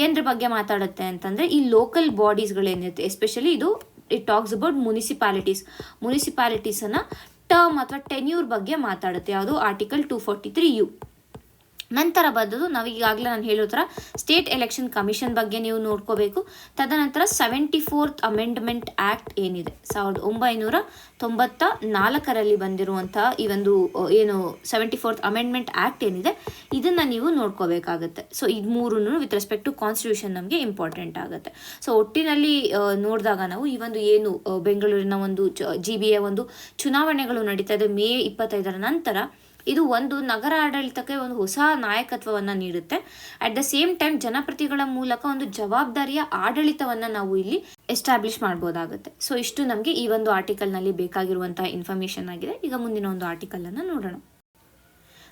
ಏನರ ಬಗ್ಗೆ ಮಾತಾಡುತ್ತೆ ಅಂತಂದರೆ ಈ ಲೋಕಲ್ ಬಾಡೀಸ್ಗಳೇನಿರುತ್ತೆ, ಎಸ್ಪೆಷಲಿ ಇಟ್ ಟಾಕ್ಸ್ ಅಬೌಟ್ ಮುನಿಸಿಪಾಲಿಟೀಸನ್ನು ಟರ್ಮ್ ಅಥವಾ ಟೆನ್ಯೂರ್ ಬಗ್ಗೆ ಮಾತಾಡುತ್ತೆ. ಯಾವುದು ಆರ್ಟಿಕಲ್ 243U. ನಂತರ ಬಂದದ್ದು ನಾವು ಈಗಾಗಲೇ ನಾನು ಹೇಳೋ ಥರ ಸ್ಟೇಟ್ ಎಲೆಕ್ಷನ್ ಕಮಿಷನ್ ಬಗ್ಗೆ ನೀವು ನೋಡ್ಕೋಬೇಕು. ತದನಂತರ 74th ಅಮೆಂಡ್ಮೆಂಟ್ ಆ್ಯಕ್ಟ್ ಏನಿದೆ 1994ರಲ್ಲಿ ಬಂದಿರುವಂಥ ಈ ಒಂದು ಏನು 74th ಅಮೆಂಡ್ಮೆಂಟ್ ಆ್ಯಕ್ಟ್ ಏನಿದೆ ಇದನ್ನು ನೀವು ನೋಡ್ಕೋಬೇಕಾಗುತ್ತೆ. ಸೊ ಇದು ಮೂರನ್ನು ವಿತ್ ರೆಸ್ಪೆಕ್ಟ್ ಟು ಕಾನ್ಸ್ಟಿಟ್ಯೂಷನ್ ನಮಗೆ ಇಂಪಾರ್ಟೆಂಟ್ ಆಗುತ್ತೆ. ಸೊ ಒಟ್ಟಿನಲ್ಲಿ ನೋಡಿದಾಗ ನಾವು ಈ ಒಂದು ಏನು ಬೆಂಗಳೂರಿನ ಒಂದು GBA ಒಂದು ಚುನಾವಣೆಗಳು ನಡೀತಾ ಇದೆ ಮೇ 25ರ ನಂತರ, ಇದು ಒಂದು ನಗರ ಆಡಳಿತಕ್ಕೆ ಒಂದು ಹೊಸ ನಾಯಕತ್ವವನ್ನು ನೀಡುತ್ತೆ. ಅಟ್ ದ ಸೇಮ್ ಟೈಮ್ ಜನಪ್ರತಿಗಳ ಮೂಲಕ ಒಂದು ಜವಾಬ್ದಾರಿಯ ಆಡಳಿತವನ್ನು ನಾವು ಇಲ್ಲಿ ಎಸ್ಟಾಬ್ಲಿಷ್ ಮಾಡ್ಬೋದಾಗುತ್ತೆ. ಸೊ ಇಷ್ಟು ನಮಗೆ ಈ ಒಂದು ಆರ್ಟಿಕಲ್ನಲ್ಲಿ ಬೇಕಾಗಿರುವಂತಹ ಇನ್ಫಾರ್ಮೇಷನ್ ಆಗಿದೆ. ಈಗ ಮುಂದಿನ ಒಂದು ಆರ್ಟಿಕಲನ್ನು ನೋಡೋಣ.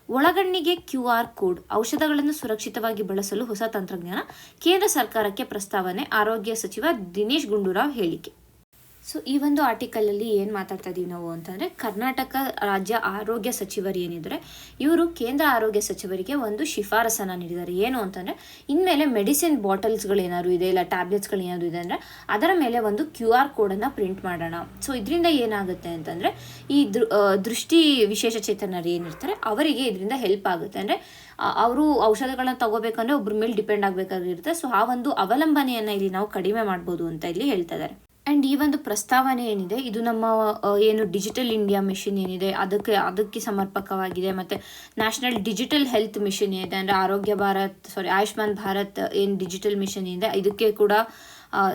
ಒಳಗಣ್ಣಿಗೆ QR ಕೋಡ್, ಔಷಧಗಳನ್ನು ಸುರಕ್ಷಿತವಾಗಿ ಬಳಸಲು ಹೊಸ ತಂತ್ರಜ್ಞಾನ, ಕೇಂದ್ರ ಸರ್ಕಾರಕ್ಕೆ ಪ್ರಸ್ತಾವನೆ, ಆರೋಗ್ಯ ಸಚಿವ ದಿನೇಶ್ ಗುಂಡೂರಾವ್ ಹೇಳಿಕೆ. ಸೊ ಈ ಒಂದು ಆರ್ಟಿಕಲಲ್ಲಿ ಏನು ಮಾತಾಡ್ತಾ ಇದ್ದೀವಿ ನಾವು ಅಂತಂದರೆ, ಕರ್ನಾಟಕ ರಾಜ್ಯ ಆರೋಗ್ಯ ಸಚಿವರು ಏನಿದ್ದಾರೆ ಇವರು ಕೇಂದ್ರ ಆರೋಗ್ಯ ಸಚಿವರಿಗೆ ಒಂದು ಶಿಫಾರಸನ್ನು ನೀಡಿದ್ದಾರೆ. ಏನು ಅಂತಂದರೆ, ಇನ್ಮೇಲೆ ಮೆಡಿಸಿನ್ ಬಾಟಲ್ಸ್ಗಳು ಏನಾದ್ರು ಇದೆ ಇಲ್ಲ ಟ್ಯಾಬ್ಲೆಟ್ಸ್ಗಳು ಏನಾದ್ರು ಇದೆ ಅಂದರೆ ಅದರ ಮೇಲೆ ಒಂದು QR ಕೋಡನ್ನು ಪ್ರಿಂಟ್ ಮಾಡೋಣ. ಸೊ ಇದರಿಂದ ಏನಾಗುತ್ತೆ ಅಂತಂದರೆ ಈ ದೃಷ್ಟಿ ವಿಶೇಷಚೇತನರು ಏನಿರ್ತಾರೆ ಅವರಿಗೆ ಇದರಿಂದ ಹೆಲ್ಪ್ ಆಗುತ್ತೆ. ಅಂದರೆ ಅವರು ಔಷಧಗಳನ್ನ ತಗೋಬೇಕಂದ್ರೆ ಒಬ್ಬರ ಮೇಲೆ ಡಿಪೆಂಡ್ ಆಗಬೇಕಾಗಿರುತ್ತೆ. ಸೊ ಆ ಒಂದು ಅವಲಂಬನೆಯನ್ನು ಇಲ್ಲಿ ನಾವು ಕಡಿಮೆ ಮಾಡ್ಬೋದು ಅಂತ ಇಲ್ಲಿ ಹೇಳ್ತಾ ಇದ್ದಾರೆ. ಆ್ಯಂಡ್ ಈ ಒಂದು ಪ್ರಸ್ತಾವನೆ ಏನಿದೆ ಇದು ನಮ್ಮ ಏನು ಡಿಜಿಟಲ್ ಇಂಡಿಯಾ ಮಿಷನ್ ಏನಿದೆ ಅದಕ್ಕೆ ಸಮರ್ಪಕವಾಗಿದೆ. ಮತ್ತು ನ್ಯಾಷನಲ್ ಡಿಜಿಟಲ್ ಹೆಲ್ತ್ ಮಿಷನ್ ಏನಿದೆ ಅಂದರೆ ಆಯುಷ್ಮಾನ್ ಭಾರತ್ ಏನು ಡಿಜಿಟಲ್ ಮಿಷನ್ ಏನಿದೆ ಇದಕ್ಕೆ ಕೂಡ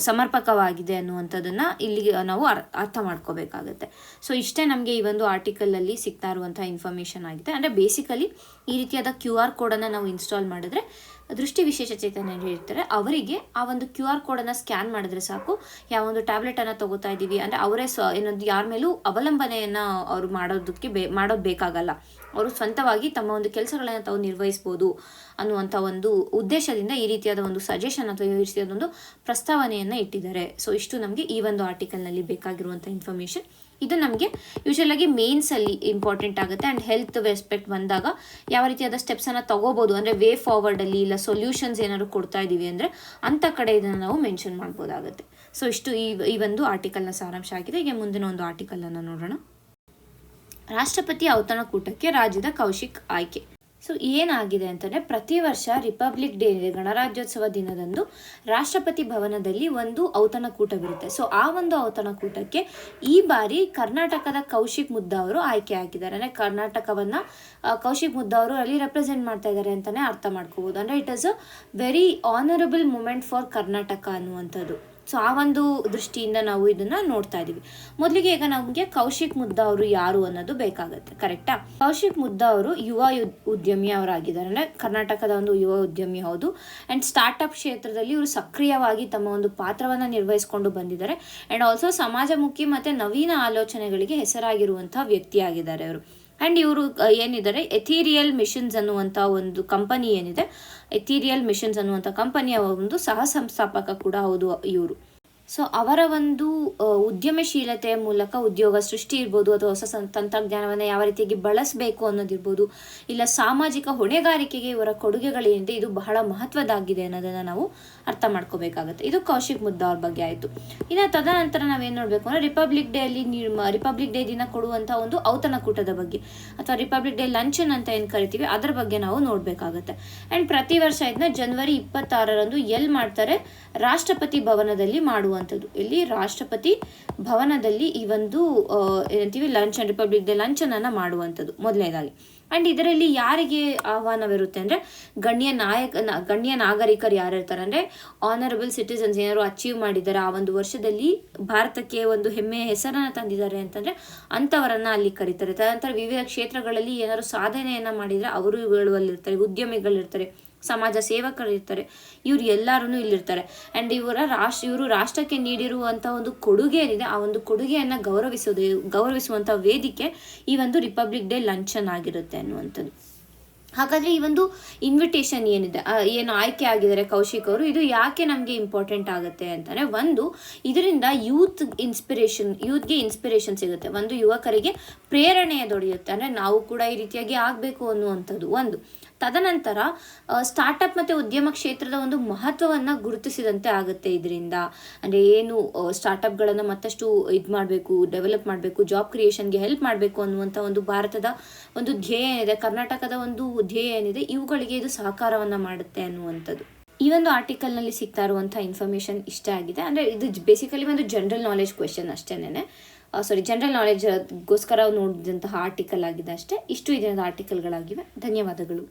ಸಮರ್ಪಕವಾಗಿದೆ ಅನ್ನುವಂಥದ್ದನ್ನು ಇಲ್ಲಿ ನಾವು ಅರ್ಥ ಮಾಡ್ಕೋಬೇಕಾಗುತ್ತೆ. ಸೊ ಇಷ್ಟೇ ನಮಗೆ ಈ ಒಂದು ಆರ್ಟಿಕಲಲ್ಲಿ ಸಿಗ್ತಾ ಇರುವಂಥ ಇನ್ಫಾರ್ಮೇಷನ್ ಆಗಿದೆ. ಅಂದರೆ ಬೇಸಿಕಲಿ ಈ ರೀತಿಯಾದ QR ಕೋಡನ್ನು ನಾವು ಇನ್ಸ್ಟಾಲ್ ಮಾಡಿದ್ರೆ ದೃಷ್ಟಿ ವಿಶೇಷಚೇತನರು ಇರ್ತಾರೆ ಅವರಿಗೆ ಆ ಒಂದು QR ಕೋಡನ್ನು ಸ್ಕ್ಯಾನ್ ಮಾಡಿದ್ರೆ ಸಾಕು, ಯಾವೊಂದು ಟ್ಯಾಬ್ಲೆಟನ್ನು ತಗೋತಾ ಇದ್ದೀವಿ ಅಂದರೆ ಅವರೇ ಏನೊಂದು ಯಾರ ಮೇಲೂ ಅವಲಂಬನೆಯನ್ನು ಅವರು ಮಾಡೋದು ಬೇಕಾಗಲ್ಲ. ಅವರು ಸ್ವಂತವಾಗಿ ತಮ್ಮ ಒಂದು ಕೆಲಸಗಳನ್ನು ತಾವು ನಿರ್ವಹಿಸ್ಬೋದು ಅನ್ನುವಂಥ ಒಂದು ಉದ್ದೇಶದಿಂದ ಈ ರೀತಿಯಾದ ಒಂದು ಸಜೆಷನ್ ಅಥವಾ ಈ ರೀತಿಯಾದ ಒಂದು ಪ್ರಸ್ತಾವನೆಯನ್ನು ಇಟ್ಟಿದ್ದಾರೆ. ಸೊ ಇಷ್ಟು ನಮಗೆ ಈ ಒಂದು ಆರ್ಟಿಕಲ್ನಲ್ಲಿ ಬೇಕಾಗಿರುವಂಥ ಇನ್ಫಾರ್ಮೇಷನ್. ಇದು ನಮಗೆ ಯೂಶಲಾಗಿ ಮೇನ್ಸಲ್ಲಿ ಇಂಪಾರ್ಟೆಂಟ್ ಆಗುತ್ತೆ. ಆ್ಯಂಡ್ ಹೆಲ್ತ್ ರೆಸ್ಪೆಕ್ಟ್ ಬಂದಾಗ ಯಾವ ರೀತಿಯಾದ ಸ್ಟೆಪ್ಸನ್ನು ತಗೋಬೋದು ಅಂದರೆ ವೇ ಫಾರ್ವರ್ಡಲ್ಲಿ ಇಲ್ಲ ಸೊಲ್ಯೂಷನ್ಸ್ ಏನಾದ್ರು ಕೊಡ್ತಾ ಇದ್ದೀವಿ ಅಂದರೆ ಅಂಥ ಕಡೆ ಇದನ್ನು ನಾವು ಮೆನ್ಷನ್ ಮಾಡ್ಬೋದಾಗುತ್ತೆ. ಸೊ ಇಷ್ಟು ಈ ಒಂದು ಆರ್ಟಿಕಲ್ನ ಸಾರಾಂಶ ಆಗಿದೆ. ಈಗ ಮುಂದಿನ ಒಂದು ಆರ್ಟಿಕಲನ್ನು ನೋಡೋಣ. ರಾಷ್ಟ್ರಪತಿ ಔತಣಕೂಟಕ್ಕೆ ರಾಜ್ಯದ ಕೌಶಿಕ್ ಆಯ್ಕೆ. ಸೊ ಏನಾಗಿದೆ ಅಂತಂದರೆ, ಪ್ರತಿ ವರ್ಷ ರಿಪಬ್ಲಿಕ್ ಡೇ ಗಣರಾಜ್ಯೋತ್ಸವ ದಿನದಂದು ರಾಷ್ಟ್ರಪತಿ ಭವನದಲ್ಲಿ ಒಂದು ಔತಣಕೂಟವಿರುತ್ತೆ. ಸೊ ಆ ಒಂದು ಔತಣಕೂಟಕ್ಕೆ ಈ ಬಾರಿ ಕರ್ನಾಟಕದ ಕೌಶಿಕ್ ಮುದ್ದಾ ಅವರು ಆಯ್ಕೆ ಆಗಿದ್ದಾರೆ. ಅಂದರೆ ಕರ್ನಾಟಕವನ್ನು ಕೌಶಿಕ್ ಮುದ್ದಾ ಅವರು ಅಲ್ಲಿ ರೆಪ್ರೆಸೆಂಟ್ ಮಾಡ್ತಾ ಇದ್ದಾರೆ ಅಂತಲೇ ಅರ್ಥ ಮಾಡ್ಕೋಬೋದು. ಅಂದರೆ it is a very honourable moment for Karnataka ಅನ್ನುವಂಥದ್ದು. ಸೊ ಆ ಒಂದು ದೃಷ್ಟಿಯಿಂದ ನಾವು ಇದನ್ನ ನೋಡ್ತಾ ಇದೀವಿ. ಮೊದಲಿಗೆ ಈಗ ನಮಗೆ ಕೌಶಿಕ್ ಮುದ್ದಾ ಅವರು ಯಾರು ಅನ್ನೋದು ಬೇಕಾಗುತ್ತೆ, ಕರೆಕ್ಟಾ? ಕೌಶಿಕ್ ಮುದ್ದಾ ಅವರು ಯುವ ಉದ್ಯಮಿ ಅವರಾಗಿದ್ದಾರೆ, ಅಂದರೆ ಕರ್ನಾಟಕದ ಒಂದು ಯುವ ಉದ್ಯಮಿ ಹೌದು. ಆ್ಯಂಡ್ ಸ್ಟಾರ್ಟ್ಅಪ್ ಕ್ಷೇತ್ರದಲ್ಲಿ ಇವರು ಸಕ್ರಿಯವಾಗಿ ತಮ್ಮ ಒಂದು ಪಾತ್ರವನ್ನು ನಿರ್ವಹಿಸಿಕೊಂಡು ಬಂದಿದ್ದಾರೆ. ಆ್ಯಂಡ್ ಆಲ್ಸೋ ಸಮಾಜಮುಖಿ ಮತ್ತು ನವೀನ ಆಲೋಚನೆಗಳಿಗೆ ಹೆಸರಾಗಿರುವಂಥ ವ್ಯಕ್ತಿಯಾಗಿದ್ದಾರೆ ಅವರು. ಆ್ಯಂಡ್ ಇವರು ಏನಿದ್ದಾರೆ ಎಥೀರಿಯಲ್ ಮಿಷನ್ಸ್ ಅನ್ನುವಂಥ ಒಂದು ಕಂಪನಿ ಏನಿದೆ, ಎಥೀರಿಯಲ್ ಮಿಷನ್ಸ್ ಅನ್ನುವಂಥ ಕಂಪನಿಯ ಒಂದು ಸಹ ಸಂಸ್ಥಾಪಕ ಕೂಡ ಹೌದು ಇವರು. ಸೊ ಅವರ ಒಂದು ಉದ್ಯಮಶೀಲತೆಯ ಮೂಲಕ ಉದ್ಯೋಗ ಸೃಷ್ಟಿ ಇರ್ಬೋದು, ಅಥವಾ ಹೊಸ ತಂತ್ರಜ್ಞಾನವನ್ನು ಯಾವ ರೀತಿಯಾಗಿ ಬಳಸಬೇಕು ಅನ್ನೋದಿರ್ಬೋದು, ಇಲ್ಲ ಸಾಮಾಜಿಕ ಹೊಣೆಗಾರಿಕೆಗೆ ಇವರ ಕೊಡುಗೆಗಳೇನಿದೆ ಇದು ಬಹಳ ಮಹತ್ವದಾಗಿದೆ ಅನ್ನೋದನ್ನು ನಾವು ಅರ್ಥ ಮಾಡ್ಕೋಬೇಕಾಗುತ್ತೆ. ಇದು ಕೌಶಿಕ್ ಮುದ್ದಾ ಅವ್ರ ಬಗ್ಗೆ ಆಯಿತು. ಇನ್ನು ತದನಂತರ ನಾವೇನು ನೋಡಬೇಕು ಅಂದರೆ ರಿಪಬ್ಲಿಕ್ ಡೇ ದಿನ ಕೊಡುವಂಥ ಒಂದು ಔತಣಕೂಟದ ಬಗ್ಗೆ, ಅಥವಾ ರಿಪಬ್ಲಿಕ್ ಡೇ ಲಂಚನ್ ಅಂತ ಏನು ಕರಿತೀವಿ ಅದರ ಬಗ್ಗೆ ನಾವು ನೋಡಬೇಕಾಗುತ್ತೆ. ಆ್ಯಂಡ್ ಪ್ರತಿ ವರ್ಷ ಇದನ್ನ ಜನವರಿ 26ರಂದು ಎಲ್ಲಿ ಮಾಡ್ತಾರೆ, ರಾಷ್ಟ್ರಪತಿ ಭವನದಲ್ಲಿ ಮಾಡುವಂಥದ್ದು. ಇಲ್ಲಿ ರಾಷ್ಟ್ರಪತಿ ಭವನದಲ್ಲಿ ಈ ಒಂದು ಏನಂತೀವಿ ಲಂಚನ್, ರಿಪಬ್ಲಿಕ್ ಡೇ ಲಂಚನನ್ನು ಮಾಡುವಂಥದ್ದು ಮೊದಲನೇದಾಗಿ. ಆ್ಯಂಡ್ ಇದರಲ್ಲಿ ಯಾರಿಗೆ ಆಹ್ವಾನವಿರುತ್ತೆ ಅಂದರೆ ಗಣ್ಯ ನಾಗರಿಕರು ಯಾರು ಇರ್ತಾರೆ, ಅಂದರೆ ಆನರಬಲ್ ಸಿಟಿಸನ್ಸ್ ಏನಾದ್ರು ಅಚೀವ್ ಮಾಡಿದ್ದಾರೆ ಆ ಒಂದು ವರ್ಷದಲ್ಲಿ, ಭಾರತಕ್ಕೆ ಒಂದು ಹೆಮ್ಮೆಯ ಹೆಸರನ್ನು ತಂದಿದ್ದಾರೆ ಅಂತಂದರೆ ಅಂಥವರನ್ನು ಅಲ್ಲಿ ಕರೀತಾರೆ. ತದನಂತರ ವಿವಿಧ ಕ್ಷೇತ್ರಗಳಲ್ಲಿ ಏನಾದ್ರು ಸಾಧನೆಯನ್ನು ಮಾಡಿದರೆ ಅವರು ಅಲ್ಲಿರ್ತಾರೆ, ಉದ್ಯಮಿಗಳಿರ್ತಾರೆ, ಸಮಾಜ ಸೇವಕರಿರ್ತಾರೆ, ಇವ್ರು ಎಲ್ಲರೂ ಇಲ್ಲಿರ್ತಾರೆ. ಆ್ಯಂಡ್ ಇವರು ರಾಷ್ಟ್ರಕ್ಕೆ ನೀಡಿರುವಂಥ ಒಂದು ಕೊಡುಗೆ ಏನಿದೆ ಆ ಒಂದು ಕೊಡುಗೆಯನ್ನು ಗೌರವಿಸುವಂಥ ವೇದಿಕೆ ಈ ಒಂದು ರಿಪಬ್ಲಿಕ್ ಡೇ ಲಂಚನ್ ಆಗಿರುತ್ತೆ ಅನ್ನುವಂಥದ್ದು. ಹಾಗಾದರೆ ಈ ಒಂದು ಇನ್ವಿಟೇಷನ್ ಏನಿದೆ, ಏನು ಆಯ್ಕೆ ಆಗಿದ್ದಾರೆ ಕೌಶಿಕ್ ಅವರು, ಇದು ಯಾಕೆ ನಮಗೆ ಇಂಪಾರ್ಟೆಂಟ್ ಆಗುತ್ತೆ ಅಂತಂದರೆ, ಒಂದು ಇದರಿಂದ ಯೂತ್ಗೆ ಇನ್ಸ್ಪಿರೇಷನ್ ಸಿಗುತ್ತೆ, ಒಂದು ಯುವಕರಿಗೆ ಪ್ರೇರಣೆಯ ದೊರೆಯುತ್ತೆ, ಅಂದರೆ ನಾವು ಕೂಡ ಈ ರೀತಿಯಾಗಿ ಆಗಬೇಕು ಅನ್ನುವಂಥದ್ದು ಒಂದು. ತದನಂತರ ಸ್ಟಾರ್ಟಪ್ ಮತ್ತು ಉದ್ಯಮ ಕ್ಷೇತ್ರದ ಒಂದು ಮಹತ್ವವನ್ನು ಗುರುತಿಸಿದಂತೆ ಆಗುತ್ತೆ ಇದರಿಂದ. ಅಂದರೆ ಏನು ಸ್ಟಾರ್ಟಪ್ಗಳನ್ನು ಮತ್ತಷ್ಟು ಡೆವಲಪ್ ಮಾಡಬೇಕು, ಜಾಬ್ ಕ್ರಿಯೇಷನ್ಗೆ ಹೆಲ್ಪ್ ಮಾಡಬೇಕು ಅನ್ನುವಂಥ ಒಂದು ಭಾರತದ ಒಂದು ಧ್ಯೇಯ ಏನಿದೆ, ಕರ್ನಾಟಕದ ಒಂದು ಧ್ಯೇಯ ಏನಿದೆ, ಇವುಗಳಿಗೆ ಇದು ಸಹಕಾರವನ್ನು ಮಾಡುತ್ತೆ ಅನ್ನುವಂಥದ್ದು. ಈ ಒಂದು ಆರ್ಟಿಕಲ್ನಲ್ಲಿ ಸಿಗ್ತಾ ಇರುವಂಥ ಇನ್ಫಾರ್ಮೇಷನ್ ಇಷ್ಟ ಆಗಿದೆ. ಅಂದರೆ ಇದು ಬೇಸಿಕಲಿ ಒಂದು ಜನರಲ್ ನಾಲೆಜ್ ಕ್ವೆಶನ್ ಅಷ್ಟೇನೆ, ಜನರಲ್ ನಾಲೆಜ್ಗೋಸ್ಕರ ನೋಡಿದಂತಹ ಆರ್ಟಿಕಲ್ ಆಗಿದೆ ಅಷ್ಟೇ. ಇಷ್ಟು ಇದರಿಂದ ಆರ್ಟಿಕಲ್ಗಳಾಗಿವೆ. ಧನ್ಯವಾದಗಳು.